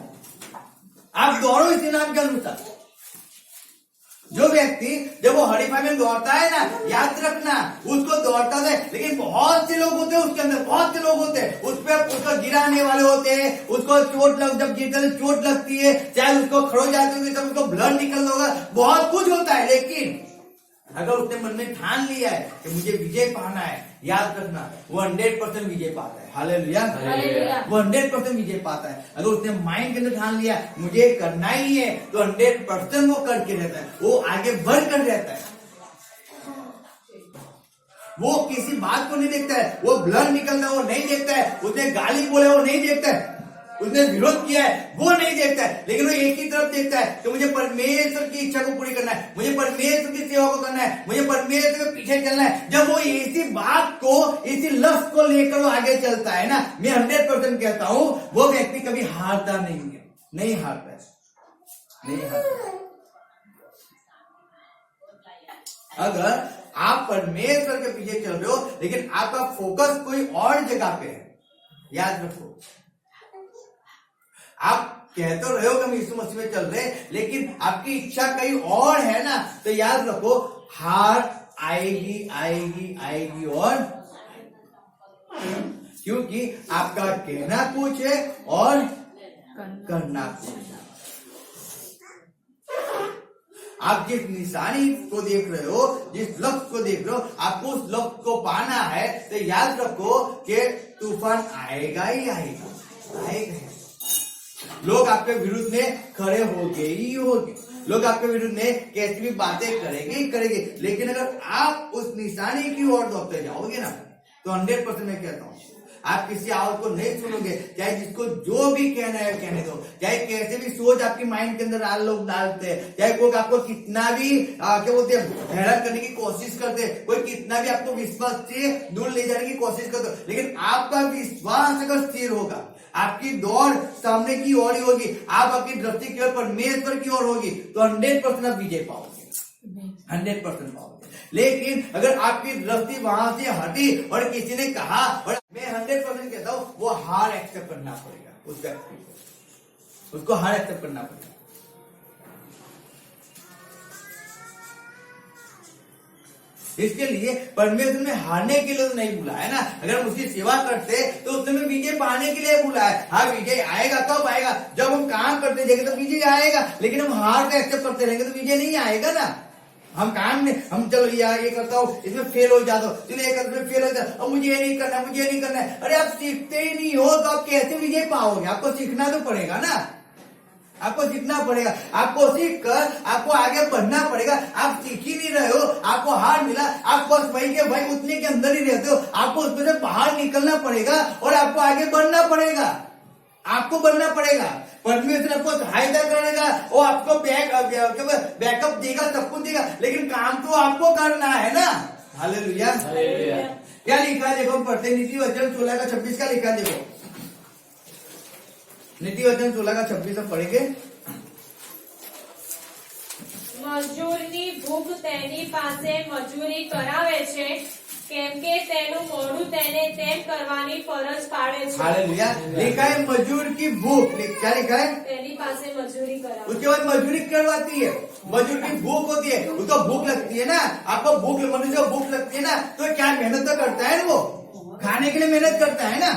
आप दौड़ो इस इनाम के अनुसार। जो व्यक्ति जब वो हरीफाई में दौड़ता है ना, याद रखना उसको दौड़ता है, लेकिन बहुत से लोग होते हैं उसके अंदर, बहुत से लोग होते हैं उस पर उसको गिराने वाले होते हैं, उसको जब गिरता है चोट लगती है, चाहे उसको खड़ो जाते होंगे तब उसको ब्लड निकल होगा, बहुत कुछ होता है। लेकिन अगर उसने मन में ठान लिया है कि मुझे विजय पाना है, याद रखना वो 100% विजय पाता है। Hallelujah, hallelujah. वो 100% विजय पाता है। अगर उसने माइंड के अंदर ठान लिया मुझे करना ही है, तो 100% वो करके रहता है, वो आगे बढ़ कर रहता है। वो किसी बात को नहीं देखता है, वो ब्लड निकलना वो नहीं देखता है, उसने गाली बोले वो नहीं देखता है, उसने विरोध किया है वो नहीं देखता है, लेकिन वो एक ही तरफ देखता है कि मुझे परमेश्वर की इच्छा को पूरी करना है, मुझे परमेश्वर की सेवा को करना है, मुझे परमेश्वर के पीछे चलना है। जब वो इसी बात को, इसी लक्ष्य को लेकर वो आगे चलता है ना, मैं 100% कहता हूं वो व्यक्ति कभी हारता नहीं है, नहीं हारता है, नहीं हारता। अगर आप परमेश्वर के पीछे चल रहे हो लेकिन आपका फोकस कोई और जगह पे है, याद रखो, आप कह तो रहे हो कि हम यीशु मसीह में चल रहे हैं, लेकिन आपकी इच्छा कहीं और है ना, तो याद रखो हार आएगी आएगी आएगी। और क्योंकि आपका कहना कुछ है और करना कुछ है। आप जिस निशानी को देख रहे हो, जिस लक्ष्य को देख रहे हो, आपको उस लक्ष्य को पाना है, तो याद रखो कि तूफान आएगा ही आएगा, आएगा। लोग आपके विरुद्ध में खड़े होंगे ही होंगे, लोग आपके विरुद्ध में कैसी भी बातें करेंगे ही करेंगे, लेकिन अगर आप उस निशानी की ओर दौड़ते जाओगे ना, तो 100% मैं कहता हूँ आप किसी आवाज को नहीं सुनोगे, चाहे जिसको जो भी कहना है कहने दो, चाहे कैसे भी सोच आपकी माइंड के अंदर लोग डालते हैं, चाहे कोई आपको कितना भी क्या बोलते हैं हैरान करने की कोशिश करते हैं, कोई कितना भी आपको विश्वास से दूर ले जाने की कोशिश करते हो, लेकिन आपका विश्वास अगर स्थिर होगा, आपकी दौड़ सामने की ओर ही होगी, आप आपकी दृष्टि केवल परमेश्वर की ओर होगी, तो 100% आप विजय पाओगे, 100% पाओगे। लेकिन अगर आपकी दृष्टि वहां से हटी और किसी ने कहा, और मैं 100% कहता हूं वो हार एक्सेप्ट करना पड़ेगा, उस व्यक्ति को, उसको हार एक्सेप्ट करना पड़ेगा। इसके लिए परमेश्वर ने हारने के लिए तो नहीं बुलाया ना, अगर हम उसकी सेवा करते तो उसने में विजय पाने के लिए बुलाया। हाँ विजय आएगा, कब आएगा? जब हम काम करते जाएंगे तो विजय आएगा, लेकिन हम हार को एक्सेप्ट करते रहेंगे तो विजय नहीं आएगा ना। हम काम में हम चलो यार ये करता हूँ, इसमें फेल हो जाता हूँ, चलो ये करते फेल हो जाता, अब मुझे ये नहीं करना, मुझे ये नहीं करना है। अरे आप सीखते ही नहीं हो तो आप कैसे विजय पाओगे? आपको सीखना तो पड़ेगा ना, आपको सीखना पड़ेगा, आपको सीख कर आपको आगे बढ़ना पड़ेगा। आप सीख ही नहीं रहे हो, आपको हार मिला, आप बस वही के भाई उतने के अंदर ही रहते हो, आपको उसमें से बाहर निकलना पड़ेगा और आपको आगे बढ़ना पड़ेगा, आपको बढ़ना पड़ेगा। परमेश्वर आपको सहायता करेगा, वो आपको बैकअप देगा, सब कुछ देगा, लेकिन काम तो आपको करना है ना। हालेलुया। क्या लिखा है देखो, हम पढ़ते नीति वचन 16 का 26 का लिखा है, देखो नीति वचन 16 का 26 हम पढ़ेंगे। મજૂરની ભૂખ તેની પાસે મજૂરી કરાવે છે, કેમ કે તેનું મોઢું તેને તેમ કરવાની ફરજ પાડે છે। हालेलुया। लिखा है मजदूर की भूख, क्या लिखा है? તેની પાસે મજૂરી કરાવે। उसके बाद मजदूरी करवाती है, मजदूर की भूख होती है, उसको भूख लगती है ना। आपको भूख, मनुष्य को भूख लगती है ना, तो क्या मेहनत तो करता है ना, वो खाने के लिए मेहनत करता है ना,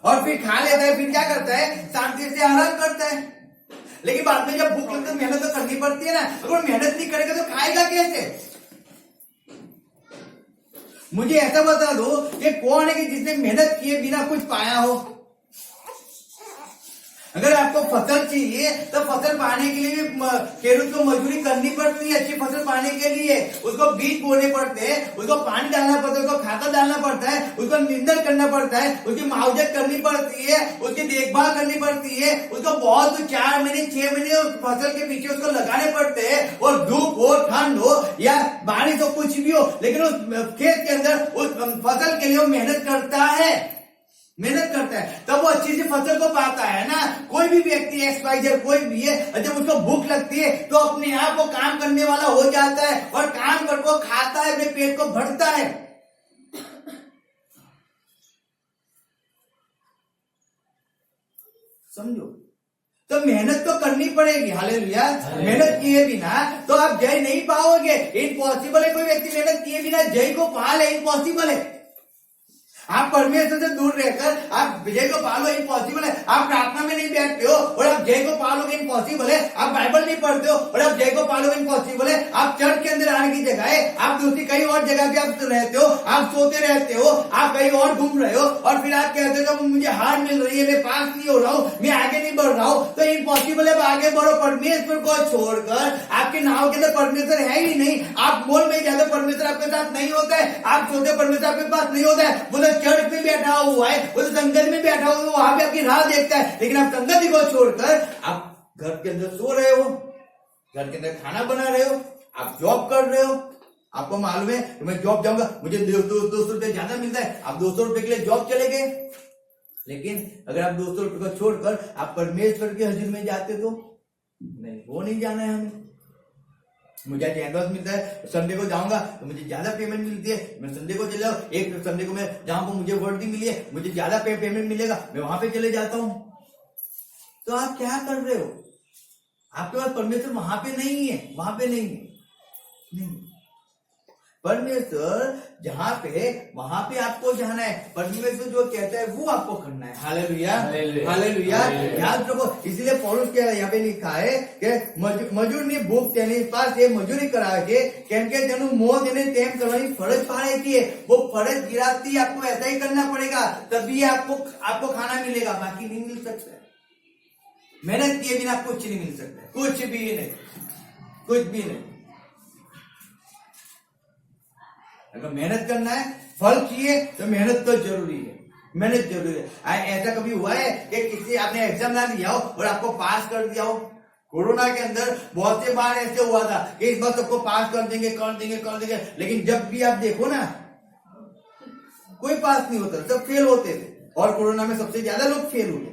और फिर खा लेता है, फिर क्या करता है? शांति से आराम करता है। लेकिन बाद में जब भूख लगती है मेहनत तो करनी पड़ती है ना। अगर मेहनत नहीं करेगा तो खाएगा कैसे? मुझे ऐसा बता दो कि कौन है कि जिसने मेहनत किए बिना कुछ पाया हो? अगर आपको फसल चाहिए तो फसल पाने के लिए खेडूत को मजदूरी करनी पड़ती है। अच्छी फसल पाने के लिए उसको बीज बोने पड़ते हैं, उसको पानी डालना पड़ता है, उसको खातर डालना पड़ता है, उसको निंदन करना पड़ता है, उसकी मुआवजत करनी पड़ती है, उसकी देखभाल करनी पड़ती है, उसको बहुत 4 महीने 6 महीने उस फसल के पीछे उसको लगाने पड़ते हैं। और धूप हो, ठंड हो या बारिश हो, कुछ भी हो, लेकिन उस खेत के अंदर उस फसल के लिए वो मेहनत करता है, तब वो अच्छी सी फसल को पाता है ना। कोई भी व्यक्ति एक्सवाइजर कोई भी है, जब उसको भूख लगती है तो अपने आप वो काम करने वाला हो जाता है और काम कर को खाता है, अपने पेट को भरता है। समझो, तो मेहनत तो करनी पड़ेगी। हालेलुया। मेहनत किए बिना तो आप जय नहीं पाओगे। इम्पॉसिबल है कोई व्यक्ति मेहनत किए बिना जय को पा ले, इम्पॉसिबल है। आप परमेश्वर से दूर रहकर आप विजय को पालो, इम्पॉसिबल है। आप प्रार्थना में नहीं बैठते हो और आप जय को पालोगे, इम्पॉसिबल है। आप बाइबल नहीं पढ़ते हो और आप जय को पालोगे, इम्पॉसिबल है। आप चर्च के अंदर आने की जगह आप दूसरी कहीं और जगह पे आप रहते हो, आप सोते रहते हो, आप कहीं और घूम रहे हो और फिर आप कहते हो मुझे हार मिल रही है, मैं पास नहीं हो रहा हूँ, मैं आगे नहीं बढ़ रहा हूँ, तो इम्पॉसिबल है। आगे बढ़ो, परमेश्वर को छोड़कर। आपके नाव के अंदर परमेश्वर है ही नहीं। आप मोल में जाते, परमेश्वर आपके साथ नहीं होता है। आप सोते, परमेश्वर आपके पास नहीं होता है। बोले चर्च में बैठा हुआ है, वो संगत में बैठा हुआ है, वहां पे आपकी राह देखता है, लेकिन आप संगति को छोड़कर आप घर के अंदर सो रहे हो, घर के अंदर खाना बना रहे हो, आप जॉब कर रहे हो। आपको मालूम है कि मैं जॉब जाऊंगा, मुझे 200 रुपए ज्यादा मिलता है, आप 200 रुपए के लिए जॉब चले गए। लेकिन अगर आप 200 रुपए को छोड़कर आप परमेश्वर के हजूर में जाते तो नहीं, वो नहीं जाना है हमें। मुझे एडवांस मिलता है, संडे को जाऊंगा तो मुझे ज्यादा पेमेंट मिलती है, मैं संडे को चले जाऊँ। एक संडे को मैं जहां पर मुझे वर्दी मिली है, मुझे ज्यादा पेमेंट मिलेगा, मैं वहां पे चले जाता हूं। तो आप क्या कर रहे हो? आपके पास परमेश्वर वहां पे नहीं है, वहां पे नहीं है, नहीं। परमेश्वर जहां पे वहां पे आपको जाना है। परमेश्वर जो कहता है वो आपको करना है। Hallelujah, hallelujah. याद रखो, इसलिए पौलुस क्या यहाँ पे लिखा है कि मजूर ने भूख तेनी पास ये मजूरी करा के केम के तेनु मोह देने तेम करवानी फर्ज पाड़े थी। वो फर्ज गिराती आपको ऐसा ही करना पड़ेगा, तभी आपको खाना मिलेगा, बाकी नहीं मिल सकता। मेहनत किए बिना कुछ नहीं मिल सकता, कुछ भी नहीं, कुछ भी नहीं। अगर मेहनत करना है, फल चाहिए तो मेहनत तो जरूरी है, मेहनत जरूरी है। ऐसा कभी हुआ है कि किसी आपने एग्जाम ना दिया हो और आपको पास कर दिया हो? कोरोना के अंदर बहुत से बार ऐसे हुआ था कि इस बार सबको पास कर देंगे, लेकिन जब भी आप देखो ना, कोई पास नहीं होता, सब फेल होते थे। और कोरोना में सबसे ज्यादा लोग फेल हुए,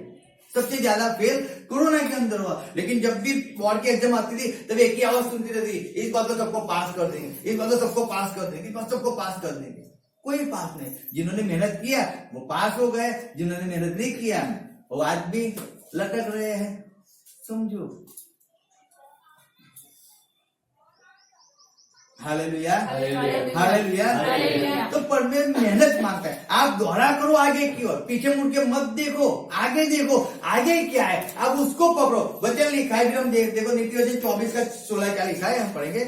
सबसे ज्यादा फेल कोरोना के अंदर हुआ। लेकिन जब भी बोर्ड की एग्जाम आती थी तब एक ही आवाज सुनती रहती, इस बार तो सबको पास कर देंगे, इस बार तो सबको पास कर देंगे, इस बार सबको पास कर देंगे। कोई पास नहीं। जिन्होंने मेहनत किया वो पास हो गए, जिन्होंने मेहनत नहीं किया वो आज भी लटक रहे हैं। समझो। Hallelujah, hallelujah. तो परमेश्वर मेहनत मांगता है। आप दोहरा करो आगे की ओर, पीछे मुड़ के मत देखो, आगे देखो, आगे क्या है आप उसको पकड़ो। वचन लिखा है, फिर हम देखो नीति वचन 24 का 16 क्या लिखा है, हम पढ़ेंगे।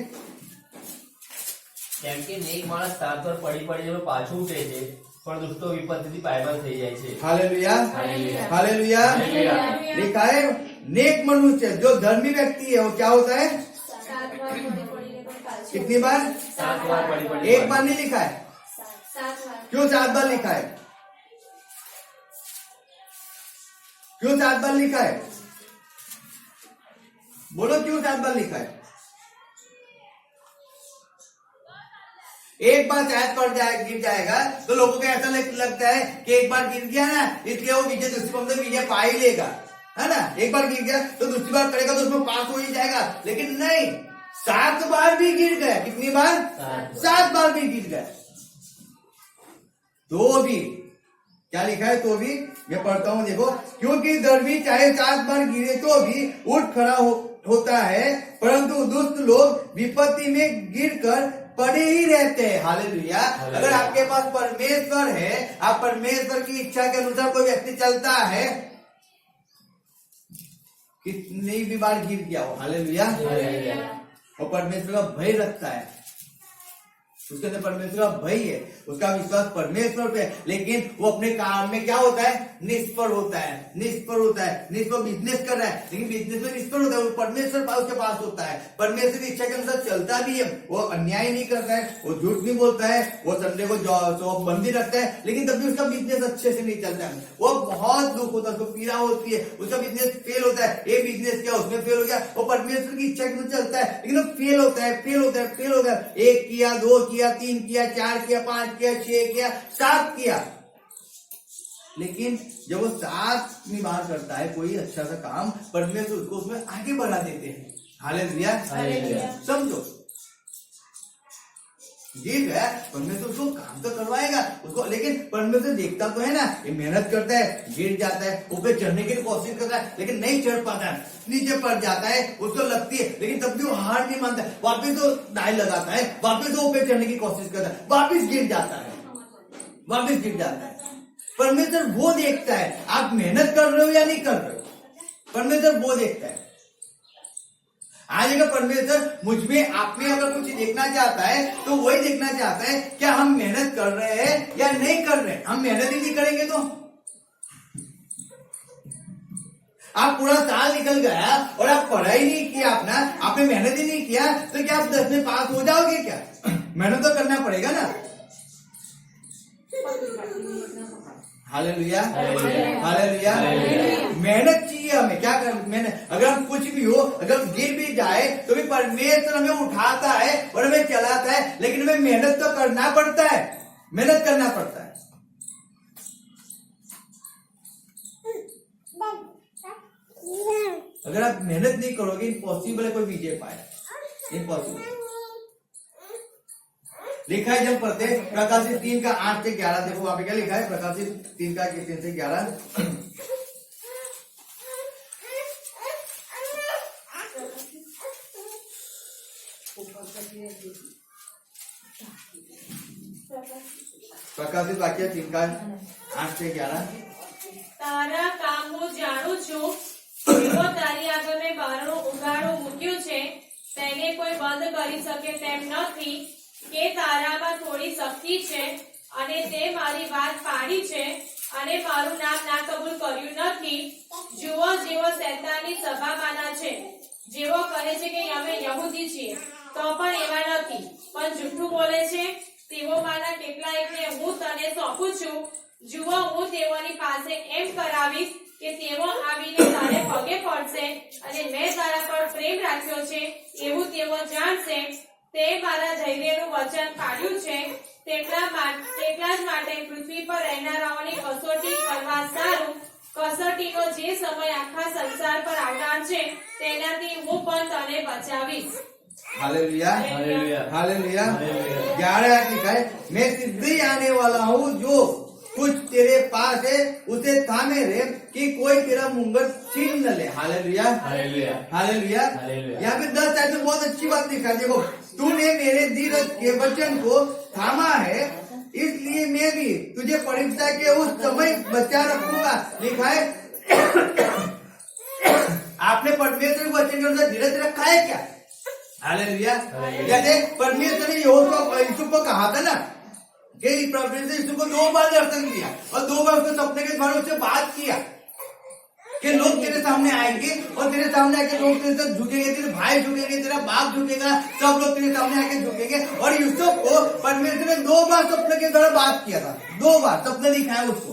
કેમ કે નેક માણસ સાત વાર પડી પાછું ઉઠે છે, પણ દુષ્ટો વિપત્તિથી પાયમાલ થઈ જાય છે। Hallelujah, hallelujah. लिखा है नेक मनुष्य जो धर्मी व्यक्ति है वो क्या होता है? कितनी बार? 7 बार पड़ी एक बार नहीं लिखा है। 7 बार। क्यों 7 बार लिखा है? क्यों 7 बार लिखा है? बोलो क्यों 7 बार लिखा है? एक बार शायद गिर जाएगा तो लोगों को ऐसा लगता है कि एक बार गिर गया ना इसलिए वो विजय दूसरी विजय पा ही लेगा, है ना। एक बार गिर गया तो दूसरी बार करेगा तो उसमें पास हो ही जाएगा। लेकिन नहीं, 7 बार भी गिर गया। कितनी बार? 7 बार भी गिर गया तो भी क्या लिखा है? तो भी मैं पढ़ता हूं, देखो। क्योंकि धर्मी चाहे 7 बार गिरे तो भी उठ खड़ा होता है, परंतु दुष्ट लोग विपत्ति में गिरकर पड़े ही रहते हैं। हालेलुया। अगर आपके पास परमेश्वर है, आप परमेश्वर की इच्छा के अनुसार कोई व्यक्ति चलता है, कितनी भी बार गिर गया हो, हालेलुया। और परमेश्वर का भय रखता है, उसके अंदर परमेश्वर का भय है, उसका विश्वास परमेश्वर पे है, लेकिन वो अपने काम में क्या होता है, निष्फल होता है, निष्फल होता है। निष्फल बिजनेस कर रहा है लेकिन बिजनेस में निष्फल होता है, वो परमेश्वर उसके पास होता है, परमेश्वर की इच्छा के अनुसार चलता भी है, वो अन्याय नहीं करता है, वो झूठ नहीं बोलता है, वो संडे को शॉप बंद ही रखता है, लेकिन तब भी उसका बिजनेस अच्छे से नहीं चलता है, वो बहुत दुख होता है, उसको पीड़ा होती है, उसका बिजनेस फेल होता है। ये बिजनेस क्या उसमें फेल हो गया, वो परमेश्वर की इच्छा के अनुसार चलता है लेकिन वो फेल होता है, फेल होता है, फेल होता है। 1 किया, 2 किया, 3 किया, 4 किया, 5 किया, 6 किया, 7 किया, लेकिन जब वो 7वीं बार करता है कोई अच्छा सा काम, परमेश्वर उसको उसमें आगे बढ़ा देते हैं, हालेलुया। समझो ये है, परमेश्वर उसको काम तो करवाएगा उसको, लेकिन परमेश्वर देखता तो है ना, ये मेहनत करता है, गिर जाता है, ऊपर चढ़ने की कोशिश करता है लेकिन नहीं चढ़ पाता है, नीचे पड़ जाता है, उसको लगती है, लेकिन तब भी वो हार नहीं मानता है, वापिस तो दाई लगाता है, वापिस तो ऊपर चढ़ने की कोशिश करता है, वापिस गिर जाता है, वापिस गिर जाता है। परमेश्वर वो देखता है आप मेहनत कर रहे हो या नहीं कर रहे हो, परमेश्वर वो देखता है। आज अगर परमेश्वर मुझ में आप में अगर कुछ देखना चाहता है तो वही देखना चाहता है क्या हम मेहनत कर रहे हैं या नहीं कर रहे हैं। हम मेहनत ही नहीं करेंगे तो आप पूरा साल निकल गया और आप पढ़ाई नहीं किया, अपना आपने मेहनत ही नहीं किया, तो क्या आप 10 में पास हो जाओगे क्या? मेहनत तो करना पड़ेगा ना। Hallelujah, hallelujah. मेहनत चाहिए हमें, क्या कर मेहनत। अगर हम कुछ भी हो, अगर हम गिर भी जाए तो भी परमेश्वर हमें उठाता है और हमें चलाता है, लेकिन हमें मेहनत तो करना पड़ता है, मेहनत करना पड़ता है। अगर आप मेहनत नहीं करोगे, इम्पॉसिबल है कोई विजय पाए, इम्पॉसिबल। लिखा है जब पढ़ते प्रकाशित 3 का 8 से 11, देखो वहां पे क्या लिखा है, प्रकाशित 3 का 3 से 11। પ્રકાશિત વાક્ય 3 का 8 से 11। તારા કામ હું જાણું છું, એવો તારી આગળ મેં બારણું ઉઘાડું મૂક્યું છે, તેને કોઈ બંધ કરી શકે તેમ નથી, કે તારામાં થોડી શક્તિ છે અને તે મારી વાત પાડી છે અને મારું નામ ના કબૂલ કર્યું નથી। જુઓ, જેવો શૈતાનની સભામાંના છે, જેવો કહે છે કે અમે યહૂદી છીએ તો પણ એવા નથી, પણ જૂઠું બોલે છે, તેઓમાંના કેટલાકને હું તને સોંપું છું। જુઓ, હું તેઓની પાસે એમ કરાવીશ કે તેઓ આવીને તારે પગે પડશે અને મેં તારા પર પ્રેમ રાખ્યો છે એવું તેઓ જાણશે। તે મારા ધૈર્યનું વચન પાડ્યું છે, તેટલા જ માટે પૃથ્વી પર રહેનારાઓની કસોટી કરવા સારું, કસોટીનો જે સમય આખા સંસાર પર આવનાર છે તેનાથી હું પણ તને બચાવીશ। Hallelujah, hallelujah, hallelujah. 11 लिखा है, मैं शीघ्र आने वाला हूँ, जो कुछ तेरे पास है उसे थामे रहे कि कोई तेरा मुंगर छीन न ले। Hallelujah, hallelujah, hallelujah. हालेलुया। यहाँ पे 10 आयत में बहुत अच्छी बात लिखा है, देखो, तूने मेरे धीरज के वचन को थामा है, इसलिए मैं भी तुझे परीक्षा के उस समय बचा रखूंगा। लिखा है आपने परमेश्वर के वचन के अनुसार धीरज रखा है क्या? हालेलुया। जैसे परमेश्वर ने यूसुफ को कहा था ना कि परमेश्वर यूसुफ को 2 बार दर्शन दिया और 2 बार उसके सपने के द्वारा उससे बात किया कि लोग तेरे सामने आएंगे और तेरे सामने आके लोग तेरे साथ झुकेंगे, तेरे भाई झुकेंगे, तेरा बाप झुकेगा, सब लोग तेरे सामने आके झुकेंगे। और यूसुफ को परमेश्वर ने 2 बार सपने के द्वारा बात किया था, 2 बार सपने दिखाया उसको।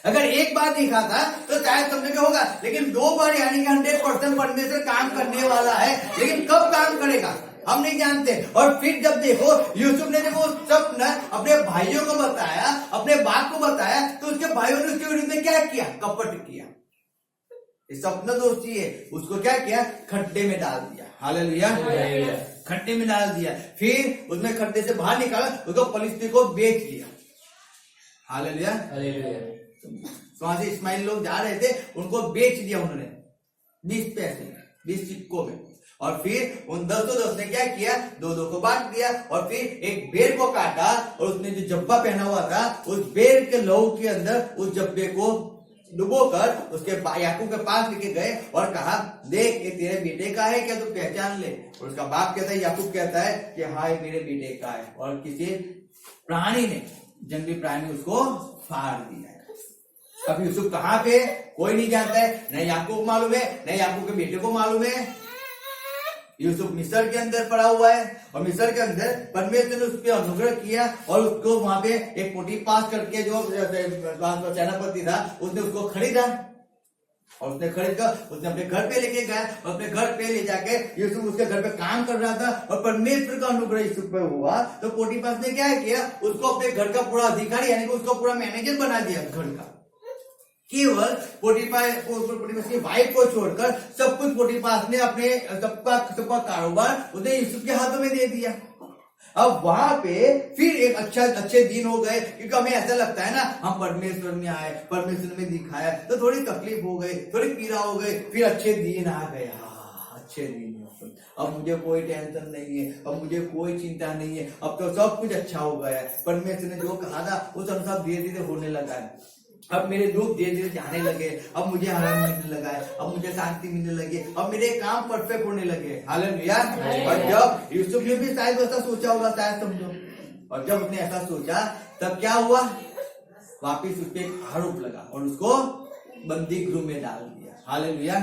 अगर 1 बार दिखा था तो शायद समझ के होगा, लेकिन 2 बार यानी कि 100% परमेश्वर काम करने वाला है, लेकिन कब काम करेगा हम नहीं जानते। और फिर जब देखो यूसुफ ने जब वो सपना अपने भाइयों को बताया, अपने बाप को बताया, तो उसके भाइयों ने उसके विरुद्ध में क्या किया? कपट किया। ये सपना दोस्ती है, उसको क्या किया? खड्डे में डाल दिया। हालेलुया, खड्डे में डाल दिया। फिर उसमें खड्डे से बाहर निकाला, उसको फलिस्ती को बेच लिया। Hallelujah, hallelujah. वहां से इस्माइल लोग जा रहे थे, उनको बेच दिया उन्होंने 20 पैसे, 20 सिक्कों में। और फिर उन 10 ने क्या किया? 2 को बांट दिया और फिर एक बेर को काटा और उसने जो जब्बा पहना हुआ था, उस बेर के लहू के अंदर उस जब्बे को डुबोकर उसके याकूब के पास लेके गए और कहा, देख ये तेरे बेटे का है क्या, तू पहचान ले। और उसका बाप कहता है, याकूब कहता है कि हाँ ये मेरे बेटे का है। और किसी प्राणी ने, जंगली प्राणी उसको फाड़ दिया है। अब यूसुफ कहाँ पे, कोई नहीं जानता है, न याकूब मालूम है, न याकूब के बेटे को मालूम है। यूसुफ मिस्र के अंदर पड़ा हुआ है और मिस्र के अंदर परमेश्वर ने उस पर अनुग्रह किया और उसको वहां पे एक पोटीपास करके जो सेनापति था उसने उसको खरीदा और उसने खरीद कर उसने अपने घर पे लेके गया और अपने घर पे ले जाके यूसुफ उसके घर पे काम कर रहा था और परमेश्वर का अनुग्रह यूसुफ पे हुआ। तो पोटीपास ने क्या किया, उसको अपने घर का पूरा अधिकारी यानी कि उसको पूरा मैनेजर बना दिया घर का। केवल पोटीपास की वाइफ को छोड़कर सब कुछ पोटीपास ने अपने सबका कारोबार उसने यूसुफ के हाथों में दे दिया। अब वहां पे फिर एक अच्छे दिन हो गए, क्योंकि हमें ऐसा लगता है ना हम परमेश्वर में आए, परमेश्वर में दिखाया तो थोड़ी तकलीफ हो गई, थोड़ी पीड़ा हो गई, फिर अच्छे दिन आ गए। अच्छे दिन, अब मुझे कोई टेंशन नहीं है, अब मुझे कोई चिंता नहीं है, अब तो सब कुछ अच्छा हो गया है। परमेश्वर ने जो कहा था उस अनुसार धीरे धीरे होने लगा है। अब मेरे दुख धीरे धीरे जाने लगे, अब मुझे आराम मिलने लगा है, अब मुझे शांति मिलने लगी, अब मेरे काम परफेक्ट होने लगे। हालेलुया। और जब यूसुफ ने भी शायद ऐसा सोचा होगा, शायद समझो, और जब उसने ऐसा सोचा तब क्या हुआ, वापिस उस पर एक आरोप लगा और उसको बंदी गृह में डाल दिया। हालेलुया।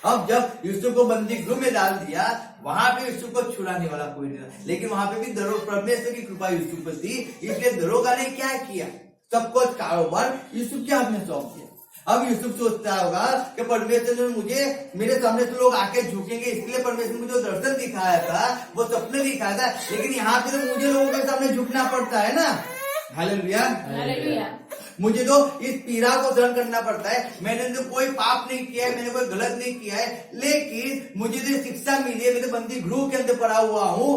अब जब यूसुफ को बंदी गृह में डाल दिया, वहां पे यूसुफ को छुड़ाने वाला कोई नहीं था, लेकिन वहां पे भी परमेश्वर की कृपा यूसुफ पर थी, इसलिए दरोगा ने क्या किया, सबको कारोबार यूसुफ के हाथ में सौंप दिया। अब यूसुफ सोचता होगा कि परमेश्वर ने मुझे, मेरे सामने तो लोग आके झुकेंगे, इसलिए परमेश्वर ने मुझे जो दर्शन दिखाया था, वो सपने दिखाया था, लेकिन यहाँ पे तो मुझे लोगों के सामने झुकना पड़ता है ना। हालेलुया। मुझे तो इस पीड़ा को सहन करना पड़ता है। मैंने तो कोई पाप नहीं किया है, मैंने कोई गलत नहीं किया है, लेकिन मुझे तो शिक्षा मिली है, मैं तो बंदी गृह के अंदर पड़ा हुआ हूँ।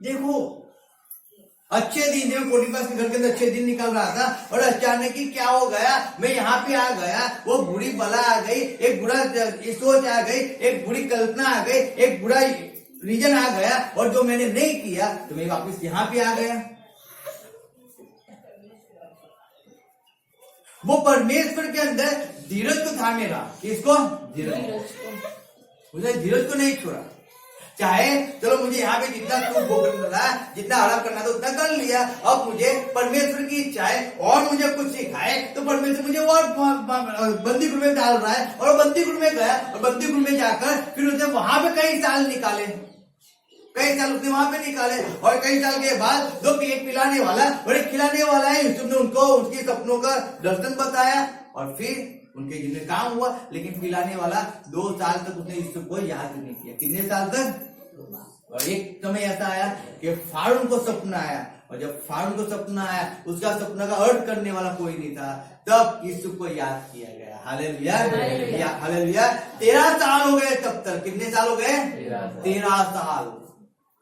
देखो अच्छे दिन, जब पोटीपास के घर के अंदर अच्छे दिन निकल रहा था और अचानक ही क्या हो गया, मैं यहाँ पे आ गया, वो बुरी बला आ गई, एक बुरा सोच आ गई, एक बुरी कल्पना आ गई, एक बुरा रीजन आ गया, और जो मैंने नहीं किया तो मैं वापस यहाँ पे आ गया। वो परमेश्वर के अंदर धीरज को थामे रहा। किसको? मुझे धीरज को नहीं छोड़ा। चाहे चलो मुझे यहाँ पे जितना सुख भोगना था, जितना आराम करना था उतना कर लिया, अब मुझे परमेश्वर की इच्छा है और मुझे कुछ सिखाए तो परमेश्वर मुझे और बंदी गृह में डाल रहा है। और बंदी गृह में गया और बंदी गृह में जाकर फिर उसने वहां पे कई साल निकाले, कई साल उसने वहां पे निकाले, और कई साल के बाद दो एक पिलाने वाला और एक खिलाने वाला है, यूसुफ ने उनको उसके सपनों का दर्शन बताया और फिर उनके जिनमें काम हुआ। लेकिन पिलाने वाला 2 साल तक उसने यूसुफ को याद नहीं किया। कितने साल तक? और एक समय ऐसा आया कि फारून को सपना आया, और जब फारून को सपना आया, उसका सपना का अर्थ करने वाला कोई नहीं था, तब यूसुफ को याद किया गया। हालेलुया। हालेलुया। 13 साल हो गए तब तक। कितने साल हो गए? 13 साल।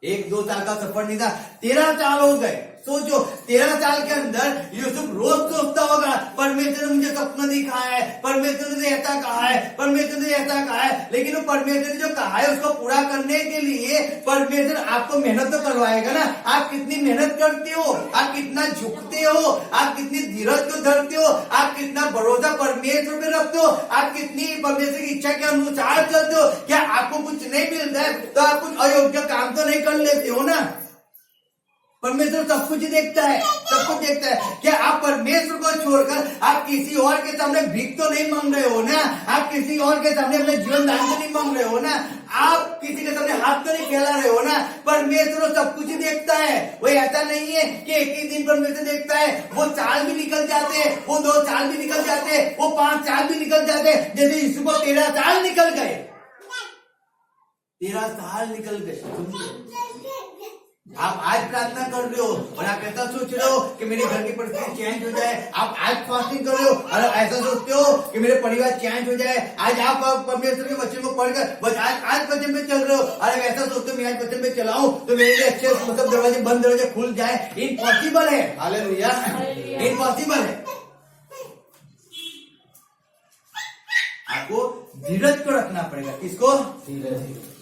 1-2 साल का सफर नहीं था, 13 साल हो गए। सोचो 13 साल के अंदर यूसुफ रोज सोचता होगा, परमेश्वर ने मुझे सपना दिखाया है, परमेश्वर ने ऐसा कहा है, परमेश्वर ने ऐसा कहा है। लेकिन वो परमेश्वर ने जो कहा है उसको पूरा करने के लिए परमेश्वर आपको मेहनत तो करवाएगा ना। आप कितनी मेहनत करते हो, आप कितना झुकते हो, आप कितनी धीरज को धरते हो, आप कितना भरोसा परमेश्वर पे रखते हो, आप कितनी परमेश्वर की इच्छा के अनुसार चलते हो। क्या आपको कुछ नहीं मिलता है तो आप कुछ अयोग्य काम तो नहीं कर लेते हो ना। परमेश्वर सब कुछ देखता है, सब कुछ देखता है। क्या आप परमेश्वर को छोड़कर आप किसी और के सामने भीख तो नहीं मांग रहे हो ना, आप किसी और के सामने अपने जीवन दान तो नहीं मांग रहे हो ना, आप किसी के सामने हाथ तो नहीं फैला रहे हो ना। परमेश्वर सब कुछ देखता है। वो ऐसा नहीं है कि एक ही दिन परमेश्वर देखता है, वो साल भी निकल जाते हैं, वो 2 साल भी निकल जाते हैं, वो 5 साल भी निकल जाते हैं। जैसे यीशु को 13 साल निकल गए, 13 साल निकल गए। आप आज प्रार्थना कर रहे हो और आप ऐसा सोच रहे हो कि मेरे घर की परिस्थिति चेंज हो जाए, आप आज फास्टिंग कर रहे हो और ऐसा सोचते हो कि मेरे परिवार चेंज हो जाए। आज आप परमेश्वर के वचन को पढ़कर बस आज वचन पे चल रहे हो और ऐसा सोचते हो मैं आज वचन पे चलाऊं तो मेरे लिए अच्छे मतलब दरवाजे बंद दरवाजे खुल जाए। इम्पॉसिबल है। हालेलुया। इम्पॉसिबल है। आपको धीरज को रखना पड़ेगा। किसको? धीरज।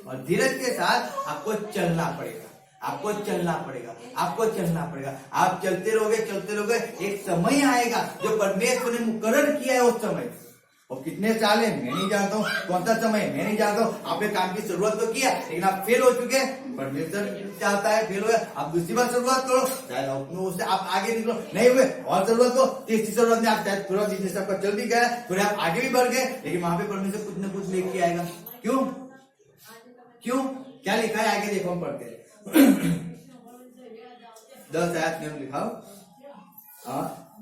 और धीरज के साथ आपको चलना पड़ेगा। आपको चलना पड़ेगा, आपको चलना पड़ेगा। आप चलते रहोगे, एक समय आएगा जो परमेश्वर ने मुकर्रर किया है उस समय। और कितने साल है मैं नहीं जानता हूँ, कौन सा समय मैं नहीं जानता हूँ। आपने काम की शुरुआत तो किया लेकिन आप फेल हो चुके हैं। परमेश्वर चाहता है फेल हो गया, आप दूसरी बार शुरुआत करो, शायद उससे आप आगे निकलो। नहीं हुए और शुरुआत को, तीसरी शुरुआत में आप शायद थोड़ा बिजनेस आपका चल भी गया, थोड़े आप आगे भी बढ़ गए, लेकिन वहां पे परमेश्वर कुछ न कुछ लेके आएगा। क्यों क्यों क्या लिखा है आगे देखो, हम पढ़ते हैं 10 आयत में लिखा,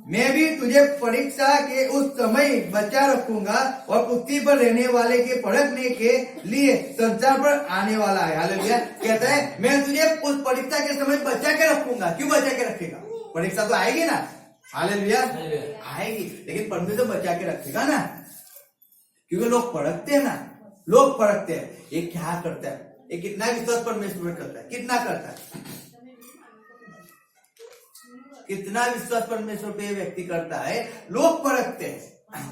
मैं भी तुझे परीक्षा के उस समय बचा रखूंगा और पृथ्वी पर रहने वाले के परखने के लिए संसार पर आने वाला है। हालेलुया। कहता है मैं तुझे उस परीक्षा के समय बचा के रखूंगा। क्यों बचा के रखेगा? परीक्षा तो आएगी ना, हालेलुया आएगी, लेकिन परमेश्वर बचा के रखेगा ना, क्योंकि लोग परखते हैं ना, लोग परखते हैं ये क्या करता है, ये कितना विश्वास परमेश्वर में करता है, कितना करता है, कितना विश्वास परमेश्वर पे व्यक्ति करता है। लोग परखते हैं,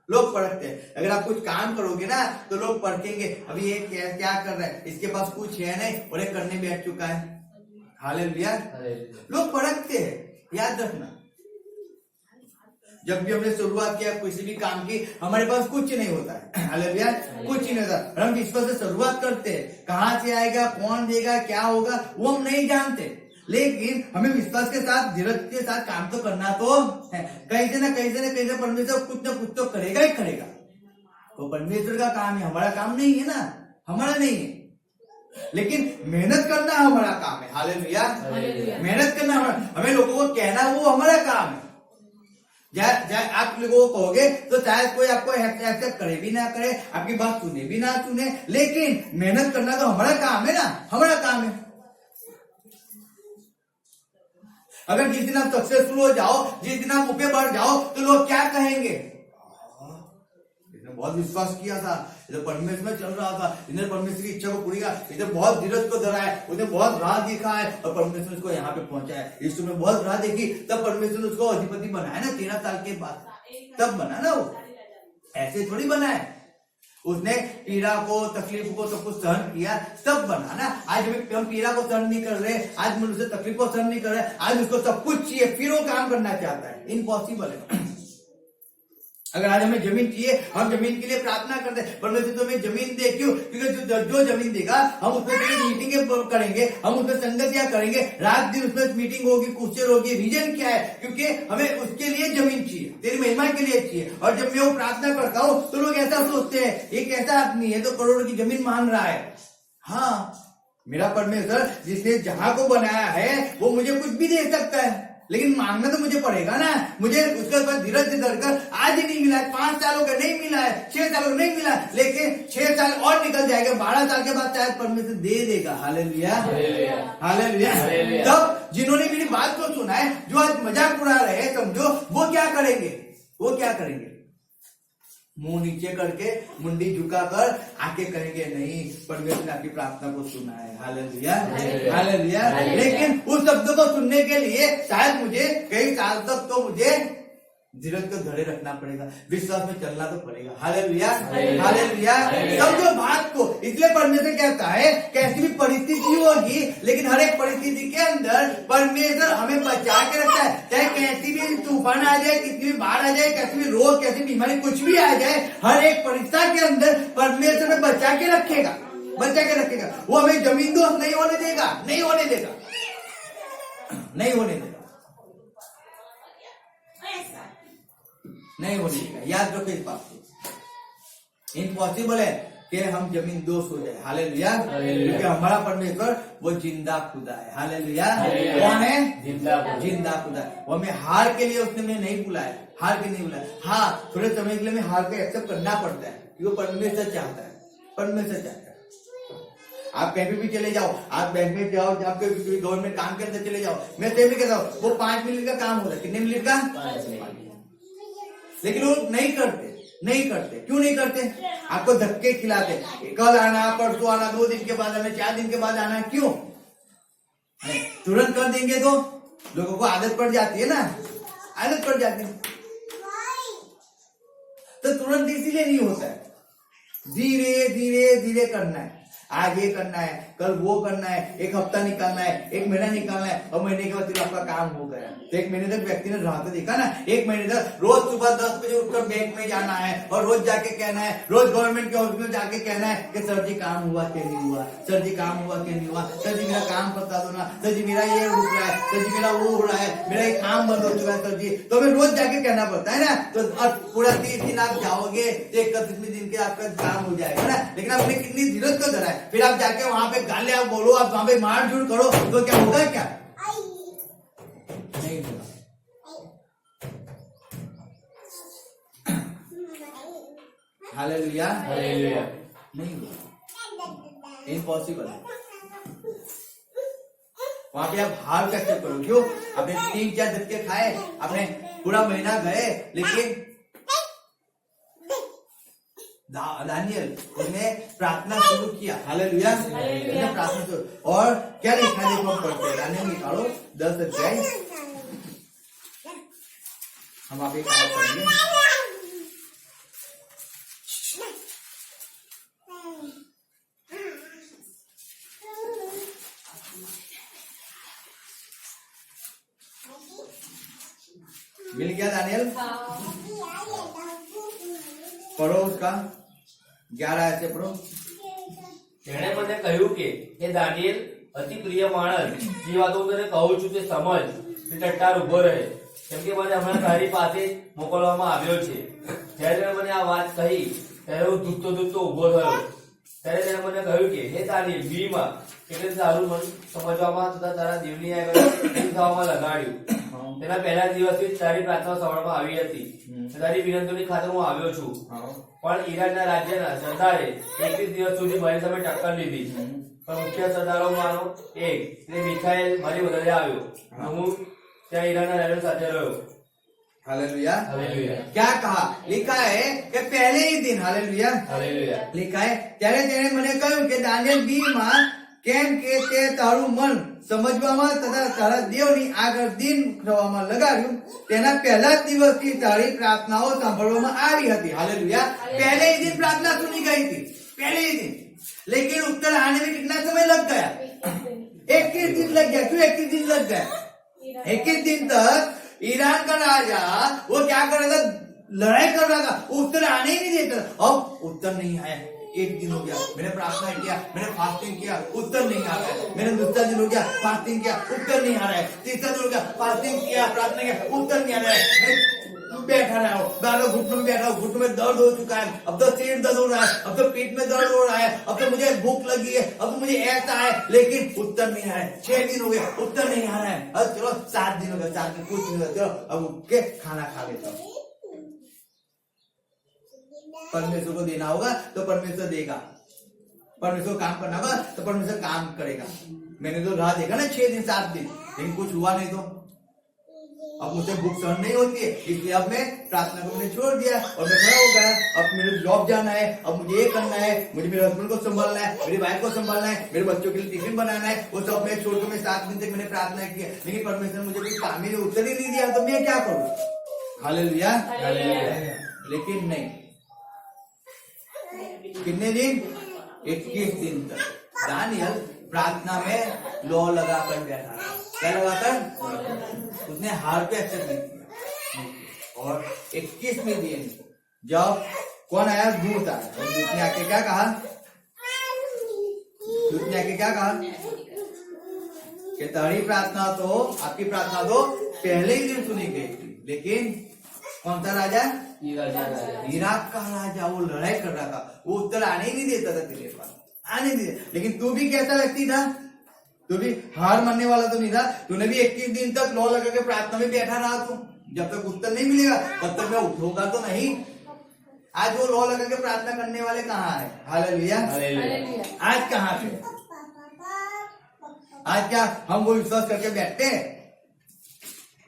लोग परखते हैं। अगर आप कुछ काम करोगे ना तो लोग परखेंगे, अभी ये क्या कर रहा है, इसके पास कुछ है नहीं और ये करने बैठ चुका है। हालेलुया। लोग परखते हैं, याद रखना। जब भी हमने शुरुआत किया किसी भी काम की, हमारे पास कुछ नहीं होता है, हालेलुया, कुछ नहीं होता। हम विश्वास से शुरुआत करते हैं, कहां से आएगा, कौन देगा, क्या होगा वो हम नहीं जानते, लेकिन हमें विश्वास के साथ, धीरज के साथ काम तो करना तो है। कहीं से ना परमेश्वर कुछ ना कुछ तो करेगा ही करेगा। वो परमेश्वर का काम है, हमारा काम नहीं है ना, हमारा नहीं है, लेकिन मेहनत करना हमारा काम है। हालेलुया। मेहनत करना हमें लोगों को कहना वो हमारा काम है। आप लोगों को कहोगे तो शायद कोई आपको एक्सेप्ट करे भी ना करे, आपकी बात सुने भी ना सुने, लेकिन मेहनत करना तो हमारा काम है ना, हमारा काम है। अगर जिस दिन आप सक्सेसफुल हो जाओ, जिस दिन आप ऊपर बढ़ जाओ, तो लोग क्या कहेंगे, इसने बहुत विश्वास किया था, इधर परमेश्वर में चल रहा था, इधर परमेश्वर की इच्छा को पूरी किया, इधर बहुत धीरज को धरा है, उधर बहुत राह देखा है और परमेश्वर उसको यहाँ पे पहुंचा है। यीशु में बहुत राह देखी, तब परमेश्वर ने उसको अधिपति बनाया ना 13 साल के बाद, तब बना ना वो, ऐसे थोड़ी बना है। उसने पीड़ा को, तकलीफ को सब कुछ सहन किया, सब बना ना। आज हम पीड़ा को सहन नहीं कर रहे, आज मनुष्य तकलीफ को सहन नहीं कर रहे, आज उसको सब कुछ चाहिए, फिर वो काम करना चाहता है। इम्पॉसिबल है। अगर आज हमें जमीन चाहिए, हम जमीन के लिए प्रार्थना करते हैं, परमेश्वर तो हमें जमीन दे। क्यों? क्योंकि जो जमीन देगा हम उसमें मीटिंग करेंगे, हम उसमें संगतियां करेंगे, रात दिन उसमें मीटिंग होगी, क्वेश्चन होगी। रीजन क्या है? क्योंकि हमें उसके लिए जमीन चाहिए, तेरी महिमा के लिए चाहिए। और जब मैं वो प्रार्थना करता हूँ तो लोग ऐसा सोचते हैं, एक ऐसा आदमी है तो करोड़ों की जमीन मान रहा है। हाँ, मेरा परमेश्वर जिसने जहां को बनाया है वो मुझे कुछ भी दे सकता है, लेकिन मांगना तो मुझे पड़ेगा ना। मुझे उसके बाद धीरज से धरकर आज ही नहीं मिला है, 5 सालों का नहीं मिला है, 6 सालों का नहीं मिला, लेकिन 6 साल और निकल जाएगा, 12 साल के बाद शायद परमेश्वर दे देगा। Hallelujah, hallelujah. तब जिन्होंने मेरी बात को सुना है, जो आज मजाक उड़ा रहे हैं, समझो वो क्या करेंगे, वो क्या करेंगे, मुंह नीचे करके, मुंडी झुकाकर आके कहेंगे नहीं, परमेश्वर ने आपकी प्रार्थना को सुना है। Hallelujah, hallelujah. लेकिन उस शब्द को सुनने के लिए शायद मुझे कई साल तक तो मुझे धीरज को धरे रखना पड़ेगा, विश्वास में चलना तो पड़ेगा। Hallelujah, hallelujah. समझो बात को। इसलिए परमेश्वर कहता है कैसी भी परिस्थिति होगी, लेकिन हर एक परिस्थिति के अंदर परमेश्वर हमें बचा के रखता है। चाहे कैसी भी तूफान आ जाए, कितनी भी बाढ़ आ जाए, कैसी भी रोग, कैसी बीमारी कुछ भी आ जाए, हर एक परीक्षा के अंदर परमेश्वर हमें बचा के रखेगा, बचा के रखेगा। वो हमें जमीन दोस्त नहीं होने देगा, नहीं होने देगा, नहीं होने देगा, नहीं होने देगा। याद रखो इस बात को। इम्पॉसिबल है कि हम जमीन दोस्त हो जाए। हालेलुया। क्योंकि हमारा परमेश्वर वो जिंदा खुदा है। हालेलुया। कौन है? जिंदा खुदा है। वो हमें हार के लिए उसने हमें नहीं बुलाया, हार के नहीं बुलाया। हाँ, थोड़े समय के लिए हमें हार के एक्सेप्ट करना पड़ता है, क्योंकि परमेश्वर चाहता है, परमेश्वर चाहता है। आप कहीं भी चले जाओ, आप बैंक में जाओ, आप गवर्नमेंट काम के अंदर चले जाओ, मैं सही में कहता हूँ वो 5 मिनट का काम होता है। कितने मिनट का? 5 मिनट। लेकिन वो नहीं करते, नहीं करते। क्यों नहीं करते? आपको धक्के खिलाते, कल आना, परसों आना, 2 दिन के बाद आना, 4 दिन के बाद आना। क्यों? तुरंत कर देंगे तो लोगों को आदत पड़ जाती है ना, आदत पड़ जाती है, तो तुरंत इसीलिए नहीं होता है। धीरे धीरे धीरे करना है। आज ये करना है, कल वो करना है, एक हफ्ता निकालना है, एक महीना निकालना है, और महीने के बाद फिर आपका काम हो गया। तो एक महीने तक व्यक्ति ने रहते देखा ना, एक महीने तक रोज सुबह 10 बजे उठकर बैंक में जाना है और रोज जाके कहना है, रोज गवर्नमेंट के ऑफिस में जाके कहना है कि सर जी काम हुआ कि नहीं हुआ, सर जी काम हुआ कि नहीं हुआ, सर जी मेरा काम बता दो ना, सर जी मेरा ये रुक रहा है, सर जी मेरा वो हो रहा है, मेरा ये काम बंद हो चुका है सर जी। तो हमें रोज जाके कहना पड़ता है ना। तो अब पूरा 30 दिन आप जाओगे तो 31वें दिन के आपका काम हो जाएगा ना। लेकिन आपने कितनी धीरज को धरा है, फिर आप जाके वहां पे गाले आप बोलो, आप वहां पे मार झूठ करो, तो क्या होगा? क्या नहीं होगा। Hallelujah, hallelujah. नहीं होगा, इम्पॉसिबल है। वहां पे आप हार कैसे करो? क्यों? आपने 3-4 झटके खाए, आपने पूरा महीना गए, लेकिन दानियल उसने प्रार्थना शुरू किया। हालेलुया, उसने प्रार्थना शुरू। और क्या लिखा है देखो, हम पढ़ते हैं। दानियल निकालो 10 अध्याय, हम आप एक पढ़ेंगे। मिल गया दानियल? पढ़ो उसका 11 ऐसे पढ़ो। તેણે મને કહ્યું કે હે દાનિયેલ, અતિ પ્રિય માણસ, જે વાતો હું તને કહું છું તે સમજ, તે ટટ્ટાર ઉભો રહે, કેમ કે મને હમણાં તારી પાસે મોકલવામાં આવ્યો છે। જ્યારે તેણે મને આ વાત કહી ત્યારે હું ધૂકતો ધૂકતો ઉભો થયો। ત્યારે તેણે મને કહ્યું કે હે દાનિયેલ, બીમાં એટલે તારું મન સમજવામાં તથા તારા દેવની આગળ થવામાં લગાડ્યું। તેના પહેલા દિવસથી જ તારી પ્રાર્થના સાંભળવામાં આવી હતી, તારી વિનંતીની ખાતર હું આવ્યો છું। પણ ઈરાનના રાજ્યના સરદારે 21 દિવસ સુધી મારી સામે ટક્કર લીધી, પણ મુખ્ય સરદારોમાંનો એક એટલે મિખાએલ મારી બદલે આવ્યો, હું ત્યાં ઈરાનના રાજા સાથે રહ્યો। Hallelujah, hallelujah. क्या कहा? लिखा है कि पहले ही दिन, हालेलुया, हालेलुया। लिखा है ત્યારે તેણે મને કહ્યું કે દાનિયેલ, બીમાં કેમ કે તે તારું મન સમજવામાં તથા તારા દેવની આગળ દિન થવામાં લગાડ્યું, તેના પહેલા જ દિવસથી તારી પ્રાર્થનાઓ સાંભળવામાં આવી હતી। हालेलुया, पहले ही दिन प्रार्थना सुनी गई थी, पहले ही दिन, लेकिन उत्तर आने में कितना समय लग गया? 21 दिन लग गया। क्यों 21 दिन लग गया? 21 दिन तक ईरान का राजा वो क्या कर रहा था? लड़ाई कर रहा था, उत्तर आने ही नहीं देता। अब उत्तर नहीं आया, 1 दिन हो गया, मैंने प्रार्थना किया, मैंने फास्टिंग किया, उत्तर नहीं आ रहा है। मैंने दूसरा दिन हो गया, फास्टिंग किया, उत्तर नहीं आ रहा है। तीसरा दिन हो गया, फास्टिंग किया, प्रार्थना किया, उत्तर नहीं आ रहा है। मैं बैठा रहा हूँ, गालों घुटनों में बैठा हूँ, घुटनों में दर्द हो चुका है, अब तो सिर दर्द हो रहा है, अब तो पेट में दर्द हो रहा है, अब तो मुझे भूख लगी है, अब तो मुझे ऐसा है, लेकिन उत्तर नहीं आ रहा है। 6 दिन हो गया, उत्तर नहीं आ रहा है। अब चलो 7 दिन हो गया, 7 दिन कुछ नहीं हुआ, चलो अब उठ के खाना खा लेता हूँ। परमेश्वर को देना होगा तो परमेश्वर देगा, परमेश्वर को काम करना होगा तो परमेश्वर काम करेगा। मैंने तो राह देखा ना 6 दिन 7 दिन, लेकिन कुछ हुआ नहीं। तो अब मुझे भूख सहन नहीं होती है, इसलिए अब मैं प्रार्थना को मैंने छोड़ दिया और मैं खड़ा हो गया। अब मेरे जॉब जाना है, अब मुझे ये करना है, मुझे मेरे हस्बैंड को संभालना है, मेरी वाइफ को संभालना है, मेरे बच्चों के लिए टिफिन बनाना है, वो सब मैं छोड़कर मैं 7 दिन तक मैंने प्रार्थना की है, लेकिन परमेश्वर मुझे कोई काम ही उत्तर ही नहीं दिया, तो मैं क्या करूँ? हालेलुया, लेकिन नहीं। कितने दिन? 21 दिन तक दानियल प्रार्थना में लौ लगाकर बैठा। क्या लगाकर? उसने हार पे एक्सेप्ट नहीं किया। और 21वें दिन जब कौन आया? दूत आया, और दूत ने आके क्या कहा? दूत ने आके क्या कहा कि तारी प्रार्थना तो, आपकी प्रार्थना तो पहले ही दिन सुनी गई थी, लेकिन कौन सा राजा? इराक का राजा, वो लड़ाई कर रहा था, वो उत्तर आने ही नहीं देता था तेरे पास, आने नहीं देता। लेकिन तू भी कैसा व्यक्ति था? तू भी हार मानने वाला तो नहीं था। तूने भी 21 दिन तक लौ लगा के प्रार्थना में बैठा रहा। तू जब तक उत्तर नहीं मिलेगा तब तक मैं उठूंगा तो नहीं। आज वो लौ लगा के प्रार्थना करने वाले कहाँ है? हालेलुया, आज कहाँ पे? आज क्या हम वो विश्वास करके बैठते हैं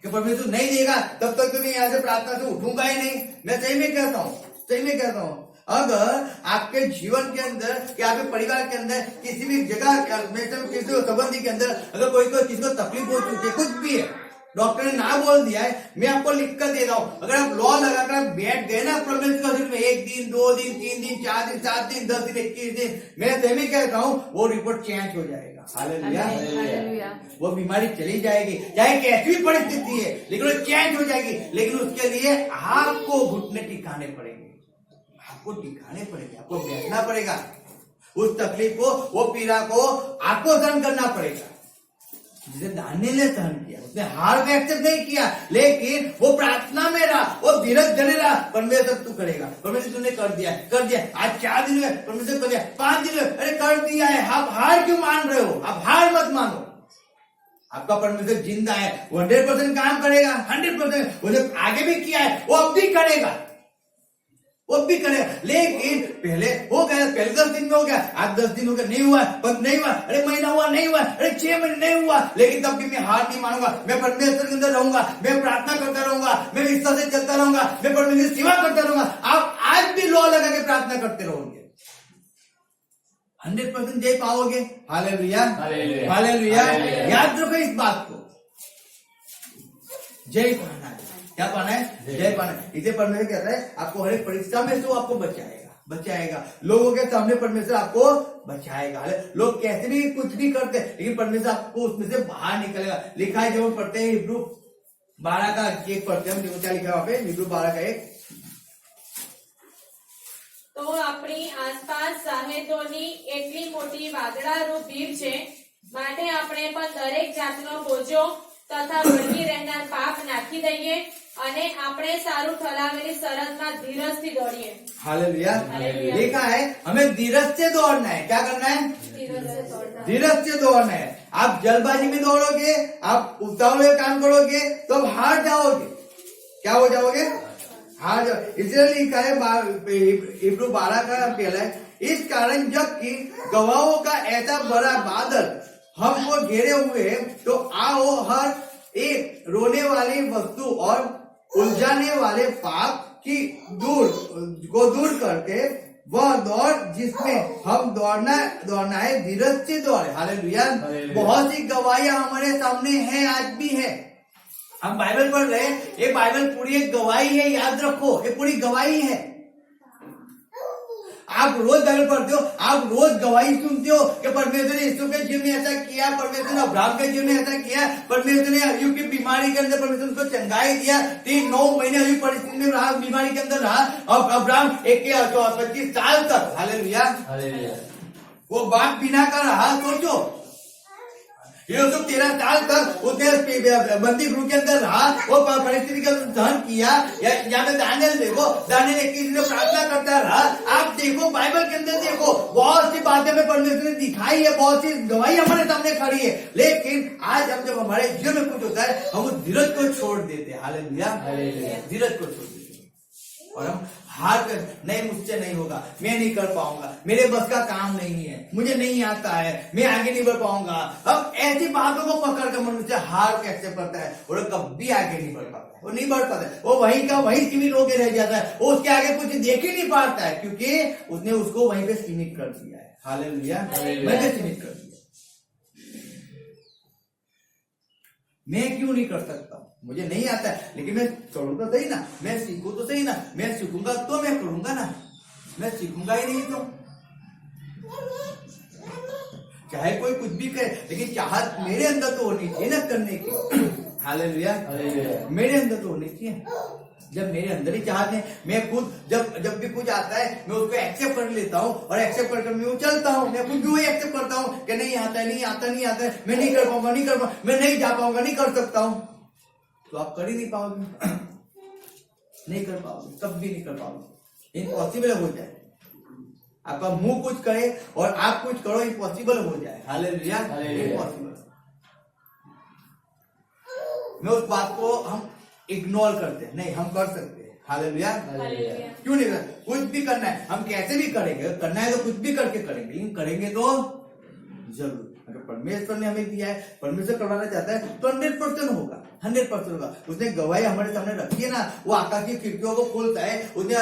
कि परमेश्वर नहीं देगा तब तक तो मैं यहाँ से प्रार्थना से उठूंगा ही नहीं। मैं सही में कहता हूँ, सही में कहता हूँ, अगर आपके जीवन के अंदर या आपके परिवार के अंदर किसी भी जगह किसी संबंधी के अंदर अगर कोई किसी को तकलीफ हो चुकी है, कुछ भी है, डॉक्टर ने ना बोल दिया है, मैं आपको लिख कर दे रहा हूं। अगर आप लॉ लगाकर आप बैठ गए ना परमेश्वर में 1 दिन 2 दिन 3 दिन 4 दिन 7 दिन 10 दिन 21 दिन, मैं सेमी कहता हूं वो रिपोर्ट चेंज हो जाएगा। हालेलुया। हालेलुया। वो बीमारी चली जाएगी, चाहे कैसी भी परिस्थिति है, लेकिन वो चेंज हो जाएगी। लेकिन उसके लिए आपको घुटने टिकाने पड़ेंगे, आपको टिकाने पड़ेंगे, आपको बैठना पड़ेगा। उस तकलीफ को, वो पीड़ा को आपको सहन करना पड़ेगा। जिसे दानियेल ने सहन किया, उसने हार को एक्सेप्ट नहीं किया, लेकिन वो प्रार्थना में रहा, वो धीरज धरे रहा। परमेश्वर तू करेगा, परमेश्वर तूने कर दिया कर दिया। आज 4 दिन हुए, परमेश्वर कर दिया। 5 दिन हुए, अरे कर दिया है। आप हार क्यों मान रहे हो? आप हार मत मानो। आपका परमेश्वर जिंदा है, वो 100% काम करेगा। 100% वो जो आगे भी किया है वो अब भी करेगा, वो भी करेगा। लेकिन पहले हो गया, पहले 10 दिन में हो गया, आज 10 दिन हो गया, नहीं हुआ, बंद नहीं हुआ, अरे महीना हुआ नहीं हुआ, अरे 6 महीने नहीं हुआ, लेकिन तब भी मैं हार नहीं मानूंगा। मैं परमेश्वर के अंदर रहूंगा, मैं प्रार्थना करता रहूंगा, मैं विश्वास से चलता रहूंगा, मैं परमेश्वर की सेवा करता रहूंगा। आप आज भी लॉ लगा के प्रार्थना करते रहोगे, 100% दे पाओगे। Hallelujah, hallelujah, hallelujah. हालेलुया। याद रखो इस बात को, जय पाना है। क्या पाना है? जय पाना है। इसे परमेश्वर कहता है आपको हर एक परीक्षा में से वो आपको बचाएगा। लोगों के सामने परमेश्वर आपको बचाएगा। लोग कैसे भी कुछ भी करते हैं, लेकिन परमेश्वर आपको उसमें से बाहर निकलेगा। लिखा है, जब हम पढ़ते हैं हिब्रू 12 का 1 पढ़ते हैं, हम क्या लिखा है वहां पे? हिब्रू 12 का 1। તો આપણી આસપાસ સાહેતોની એટલી મોટી વાદળારૂપ ભીડ છે, માટે આપણે પણ દરેક જાતનો બોજો તથા વળગી રહેનાર પાપ નાખી દઈએ અને આપણે સારું ઠલાવેલી શરતમાં ધીરજથી દોડીએ। हालेलुया। हालेलुया। लिखा है हमें धीरज से दौड़ना है। क्या करना है? ધીરજથી દોડતા। धीरज से दौड़ना है। आप जल्दबाजी में दौड़ोगे, आप उतावले में काम करोगे तो आप हार जाओगे। क्या हो जाओगे? हार जाओ। इसलिए लिखा है हिब्रू 12 का पहला है, इस कारण जबकि गवाहों का ऐसा बड़ा बादल हमको घेरे हुए तो आओ हर एक रोने वाली वस्तु और उलझाने वाले पाप की दूर करके वह दौड़ जिसमें हम दौड़ना है, धीरज से दौड़े। हालेलुया। बहुत सी गवाहियां हमारे सामने हैं, आज भी है। हम बाइबल पढ़ रहे हैं, ये बाइबल पूरी एक गवाही है। याद रखो, ये पूरी गवाही है। आप रोज बाइबल पढ़ते हो, आप रोज गवाही सुनते हो कि परमेश्वर ने यीशु के जीवन में ऐसा किया, परमेश्वर ने अब्राहम के जीवन में ऐसा किया, परमेश्वर ने अय्यूब की बीमारी के अंदर परमेश्वर उसको चंगाई दिया। 9 महीने अय्यूब परिस्थिति में रहा, बीमारी के अंदर रहा, और अब्राहम 25 साल तक, हालेलुया, वो बाप बिना का रहा। सोचो, यूसुफ 13 साल तक उसने बंदी गृह के अंदर रहा, वो परिस्थिति का सहन किया। यहाँ पे दानियेल देखो, दानियेल 21 दिन प्रार्थना करता रहा। आप देखो, बाइबल के अंदर देखो, बहुत सी बातें में परमेश्वर ने दिखाई है, बहुत सी गवाही हमारे सामने खड़ी है। लेकिन आज हम जब हमारे जीवन में कुछ होता है, हम उस धीरज को छोड़ देते हैं। हालेलुया, धीरज को छोड़ देते और हम हार कर, नहीं मुझसे नहीं होगा, मैं नहीं कर पाऊंगा, मेरे बस का काम नहीं है, मुझे नहीं आता है, मैं आगे नहीं बढ़ पाऊंगा। अब ऐसी बातों को पकड़ कर मनुष्य हार को एक्सेप्ट करता है और कभी आगे नहीं बढ़ पाता है। वो नहीं बढ़ पाता है, वो वहीं का वहीं सीमित होकर रह जाता है। वो उसके आगे कुछ देख ही नहीं पाता है, क्योंकि उसने उसको वहीं पे सीमित कर दिया है। हालेलुया, वहीं पे सीमित कर दिया। मैं क्यों नहीं कर सकता? मुझे नहीं आता है, लेकिन मैं करूँ तो सही ना, मैं सीखूं तो सही ना, मैं सीखूंगा तो मैं करूंगा ना, मैं सीखूंगा ही नहीं तो चाहे कोई कुछ भी करे, लेकिन चाहत मेरे अंदर तो होनी चाहिए ना करने की। हालेलुया, मेरे अंदर तो होनी चाहिए। जब मेरे अंदर ही चाहते हैं, मैं खुद जब भी कुछ आता है मैं उसको एक्सेप्ट कर लेता हूँ, और एक्सेप्ट करके मैं चलता हूँ। मैं खुद भी वही एक्सेप्ट करता हूँ कि नहीं आता है, नहीं आता, नहीं आता है, मैं नहीं कर पाऊंगा, मैं नहीं जा पाऊंगा, नहीं कर सकता हूँ। तो आप कर ही नहीं पाओगे, नहीं कर पाओगे, कभी नहीं कर पाओगे। इम्पॉसिबल हो जाए, आपका मुंह कुछ करे और आप कुछ करो, इम्पॉसिबल हो जाए। Hallelujah, impossible. मैं उस बात को हम इग्नोर करते हैं, नहीं हम कर सकते हैं। हालेलुया, क्यों नहीं कर? कुछ भी करना है, हम कैसे भी करेंगे, करना है तो कुछ भी करके करेंगे, लेकिन करेंगे तो जरूर। अगर परमेश्वर ने हमें दिया है, परमेश्वर करवाना चाहता है तो 100% होगा, 100% होगा। उसने गवाही हमारे सामने रखी है ना, वो आकाश की खिड़कियों को खोलता है। उसने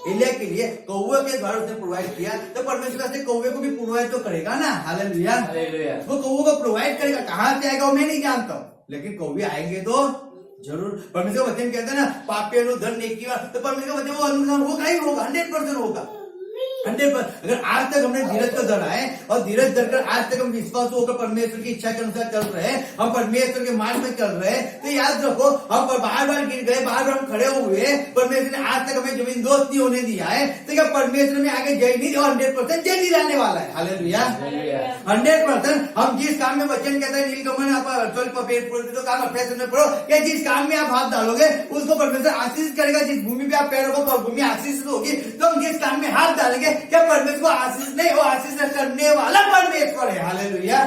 एलिया के लिए कौवे के द्वारा उसने प्रोवाइड किया, तो परमेश्वर से कौवे को भी प्रोवाइड तो करेगा ना। हालेलुया, वो कौवे को प्रोवाइड करेगा। कहाँ से आएगा वो मैं नहीं जानता हूँ, लेकिन कभी आएंगे तो जरूर। परमेश्वर वचन कहते हैं ना, पापी धन नेकी वाला, तो परमेश्वर वचन वो अनुदान होगा ही होगा, 100% होगा, 100%। अगर आज तक हमने धीरज को धरा है और धीरज धरकर आज तक हम विश्वास होकर परमेश्वर की इच्छा के अनुसार चल रहे हैं, हम परमेश्वर के मार्ग में चल रहे हैं, तो याद रखो हम बार बार गिर गए, बार बार हम खड़े हुए, परमेश्वर ने आज तक हमें जमीन दोस्त नहीं होने दिया है, तो क्या परमेश्वर में आगे जय नहीं और 100% जय नहीं रहने वाला है। हालेलुया, 100%। हम जिस काम में वचन कहते हैं नीलकमल तो काम अभ्यास में पढ़ो, क्या जिस काम में आप हाथ डालोगे उसको परमेश्वर आशीष करेगा, जिस भूमि पे आप पैर रखो भूमि आशीष होगी, तो हम जिस काम में हाथ डालेंगे क्या परमेश्वर को आशीष नहीं, वो आशीष करने वाला परमेश्वर है। हालेलुया,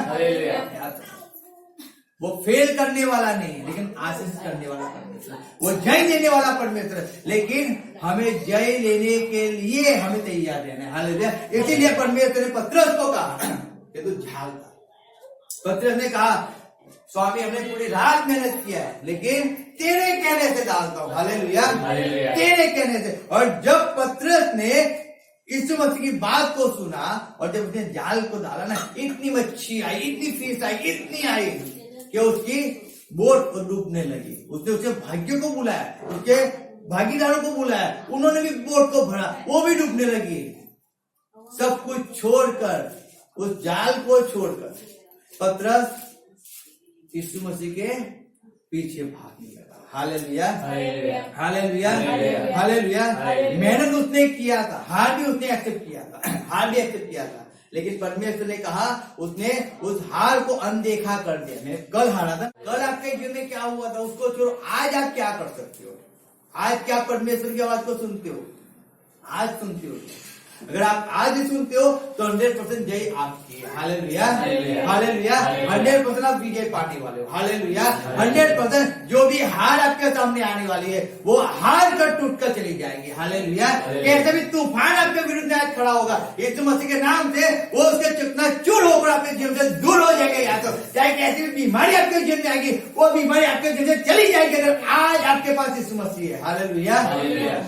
वो फेल करने वाला नहीं, लेकिन आशीष करने वाला परमेश्वर, वो जय देने वाला परमेश्वर, लेकिन हमें जय लेने के लिए हमें तैयार रहना है। हालेलुया, इसीलिए परमेश्वर ने पतरस को कहा कि तू झाल था। पतरस ने कहा स्वामी हमने पूरी रात मेहनत किया है, लेकिन तेरे कहने से डालता हूं। हालेलुया, तेरे कहने से। और जब पतरस ने यीशु मसीह की बात को सुना और जब उसने जाल को डाला ना, इतनी मच्छी आई, इतनी फिश आई, इतनी आई कि उसकी बोट डूबने लगी। उसने उसके भाग्यों को बुलाया, उसके भागीदारों को बुलाया, उन्होंने भी बोट को भरा, वो भी डूबने लगी। सब कुछ छोड़कर, उस जाल को छोड़कर पतरस यीशु मसीह के पीछे भागने लगा। Hallelujah, hallelujah, hallelujah. मेहनत उसने किया था, हार भी उसने एक्सेप्ट किया था, हार भी एक्सेप्ट किया था, लेकिन परमेश्वर ने कहा, उसने उस हार को अनदेखा कर दिया। मैं कल हारा था, कल आपके जीवन में क्या हुआ था उसको छोड़ो, आज आप क्या कर सकते हो? आज क्या परमेश्वर की आवाज को सुनते हो? आज सुनते हो? अगर आप आज ही सुनते हो तो 100% जय आपकी है। हालेलुया, हालेलुया, 100% आप विजय पाने वाले हो। हालेलुया, 100% जो भी हार आपके सामने आने वाली है वो हार कर टूट कर चली जाएगी। हालेलुया, कैसे भी तूफान आपके विरुद्ध आज खड़ा होगा, यीशु मसीह के नाम से वो उसके चकनाचूर होकर आपके जीवन से दूर हो जाएगा। या तो चाहे कैसी भी बीमारी आपके जीवन में आएगी, वो बीमारी आपके जीवन से चली जाएगी अगर आज आपके पास यीशु मसीह है। हालेलुया,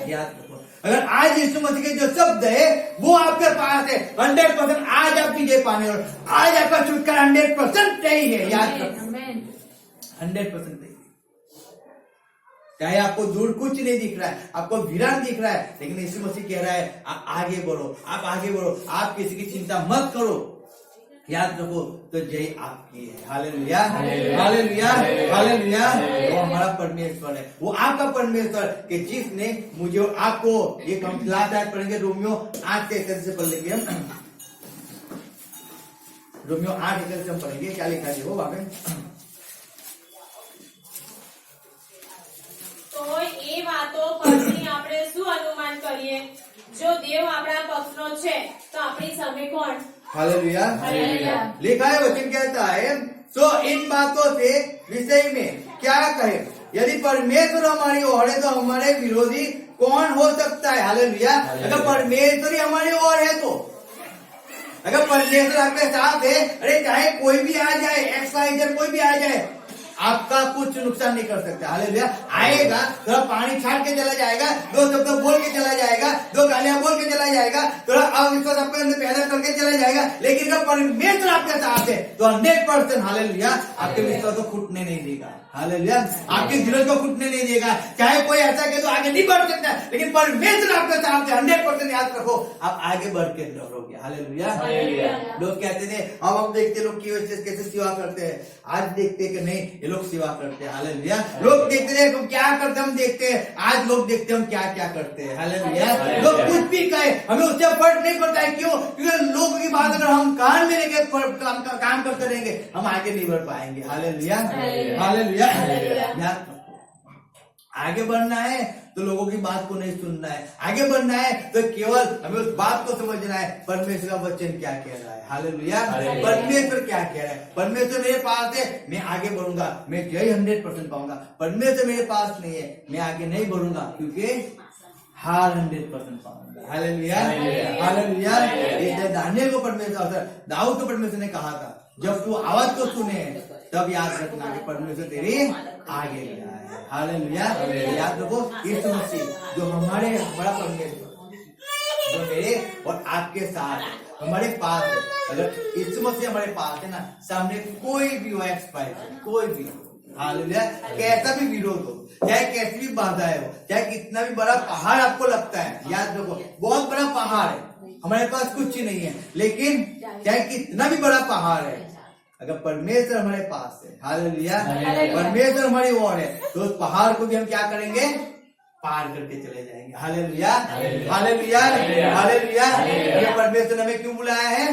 याद रखो, अगर आज यीशु मसीह के जो शब्द है वो आपके पास है, 100% आज आप विजय पाने और आज आपका छुटकारा 100% सही है। याद रखो, 100% सही है। चाहे आपको दूर कुछ नहीं दिख रहा है, आपको वीरान दिख रहा है, लेकिन यीशु मसीह कह रहा है आप आगे बढ़ो, आप आगे बढ़ो, आप किसी की चिंता मत करो। याद रखो, तो जय आपकी है। Hallelujah, hallelujah, hallelujah. वो हमारा परमेश्वर है, वो आपका परमेश्वर कि जिसने मुझे और आपको, ये हम लास्ट आयत पढ़ेंगे रोमियो 8:31 से पढ़ लेंगे हम। रोमियो 8:31 से हम पढ़ेंगे, क्या लिखा है वो वहां पे? तो ये बातों परથી આપણે શું અનુમાન કરીએ? જો દેવ આપણા પક્ષનો છે તો આપણી સામે કોણ? Hallelujah, hallelujah. लिखा है, वचन कहता है, सो इन बातों से विषय में क्या कहे? यदि परमेश्वर हमारी ओर है तो हमारे विरोधी कौन हो सकता है? हालेलुया। अगर परमेश्वर ही हमारी ओर है तो, अगर परमेश्वर आपके साथ है, अरे चाहे कोई भी आ जाए, XYZ कोई भी आ जाए, आपका कुछ नुकसान नहीं कर सकता। हालेलुया। आएगा, थोड़ा पानी छाट के चला जाएगा, दो शब्द बोल के चला जाएगा, दो गालियां बोल के चला जाएगा, थोड़ा अविश्वास आपके अंदर पैदा करके चला जाएगा, लेकिन अगर परमेश्वर आपके साथ है तो 100% हालेलुया आपके विश्वास को फूटने नहीं देगा। हालेलुया, आपके धीरज को फूटने नहीं देगा। चाहे कोई ऐसा कहे तो आगे नहीं बढ़ सकता, लेकिन परमेश्वर आपके साथ है। 100% याद रखो, आप आगे बढ़ के रहोगे। हालेलुया। लोग कहते थे, अब हम देखते लोग कैसे सेवा करते हैं, आज देखते कि नहीं ये लोग सेवा करते हैं। हालेलुया। लोग देखते थे हम क्या करते, हम देखते हैं, आज लोग देखते हम क्या क्या करते हैं। हालेलुया। लोग कुछ भी कहे हमें उससे फर्क नहीं पड़ता है। क्यों? क्योंकि लोगों की बात अगर हम कान में लेके काम करते रहेंगे, हम आगे नहीं बढ़ पाएंगे। Hallelujah, hallelujah. आगे बढ़ना है तो लोगों की बात को नहीं सुनना है, आगे बढ़ना है तो केवल हमें उस बात को समझना है, परमेश्वर का वचन क्या कह रहा है। हालेलुया। परमेश्वर क्या कह रहा है? परमेश्वर मेरे पास है, मैं आगे बढ़ूंगा, मैं जय 100% पाऊंगा। परमेश्वर मेरे पास नहीं है, मैं आगे नहीं बढ़ूंगा, क्योंकि हार 100% पाऊंगा। Hallelujah, hallelujah. इसलिए दानियल को परमेश्वर, दाऊद को परमेश्वर ने कहा था, जब तू आवाज को सुने तब याद रखना कि परमेश्वर तेरे आगे गया है। हालेलुया। याद रखो, यीशु मसीह जो हमारे बड़ा परमेश्वर, जो मेरे और आपके साथ हमारे पास है। अगर यीशु मसीह हमारे पास है ना, सामने कोई भी हो, एक्सपायर कोई भी, हालेलुया। कैसा भी विरोध हो, चाहे कैसी भी बाधाएं हो, चाहे कितना भी बड़ा पहाड़ आपको लगता है, याद रखो बहुत बड़ा पहाड़ है, हमारे पास कुछ ही नहीं है, लेकिन चाहे कितना भी बड़ा पहाड़ है, अगर परमेश्वर हमारे पास है, हालेलुया, परमेश्वर हमारी ओर है, तो उस पहाड़ को भी हम क्या करेंगे, पार करके चले जाएंगे। Hallelujah, hallelujah, hallelujah. ये परमेश्वर ने हमें क्यों बुलाया है?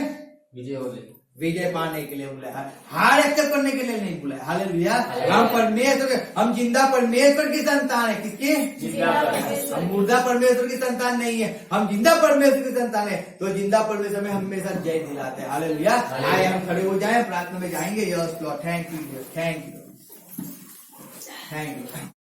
विजय पाने के लिए बुलाया, हार एक्सेप्ट करने के लिए नहीं बुलाया। हालेलुया। हम परमेश्वर, हम जिंदा परमेश्वर की संतान है। किसकी? हम मुर्दा परमेश्वर की संतान नहीं है, हम जिंदा परमेश्वर की संतान है। तो जिंदा परमेश्वर में हमेशा जय दिलाते हैं। हालेलुया। आए हम खड़े हो जाएं, प्रार्थना में जाएंगे। Yes Lord, thank you, thank you, thank you.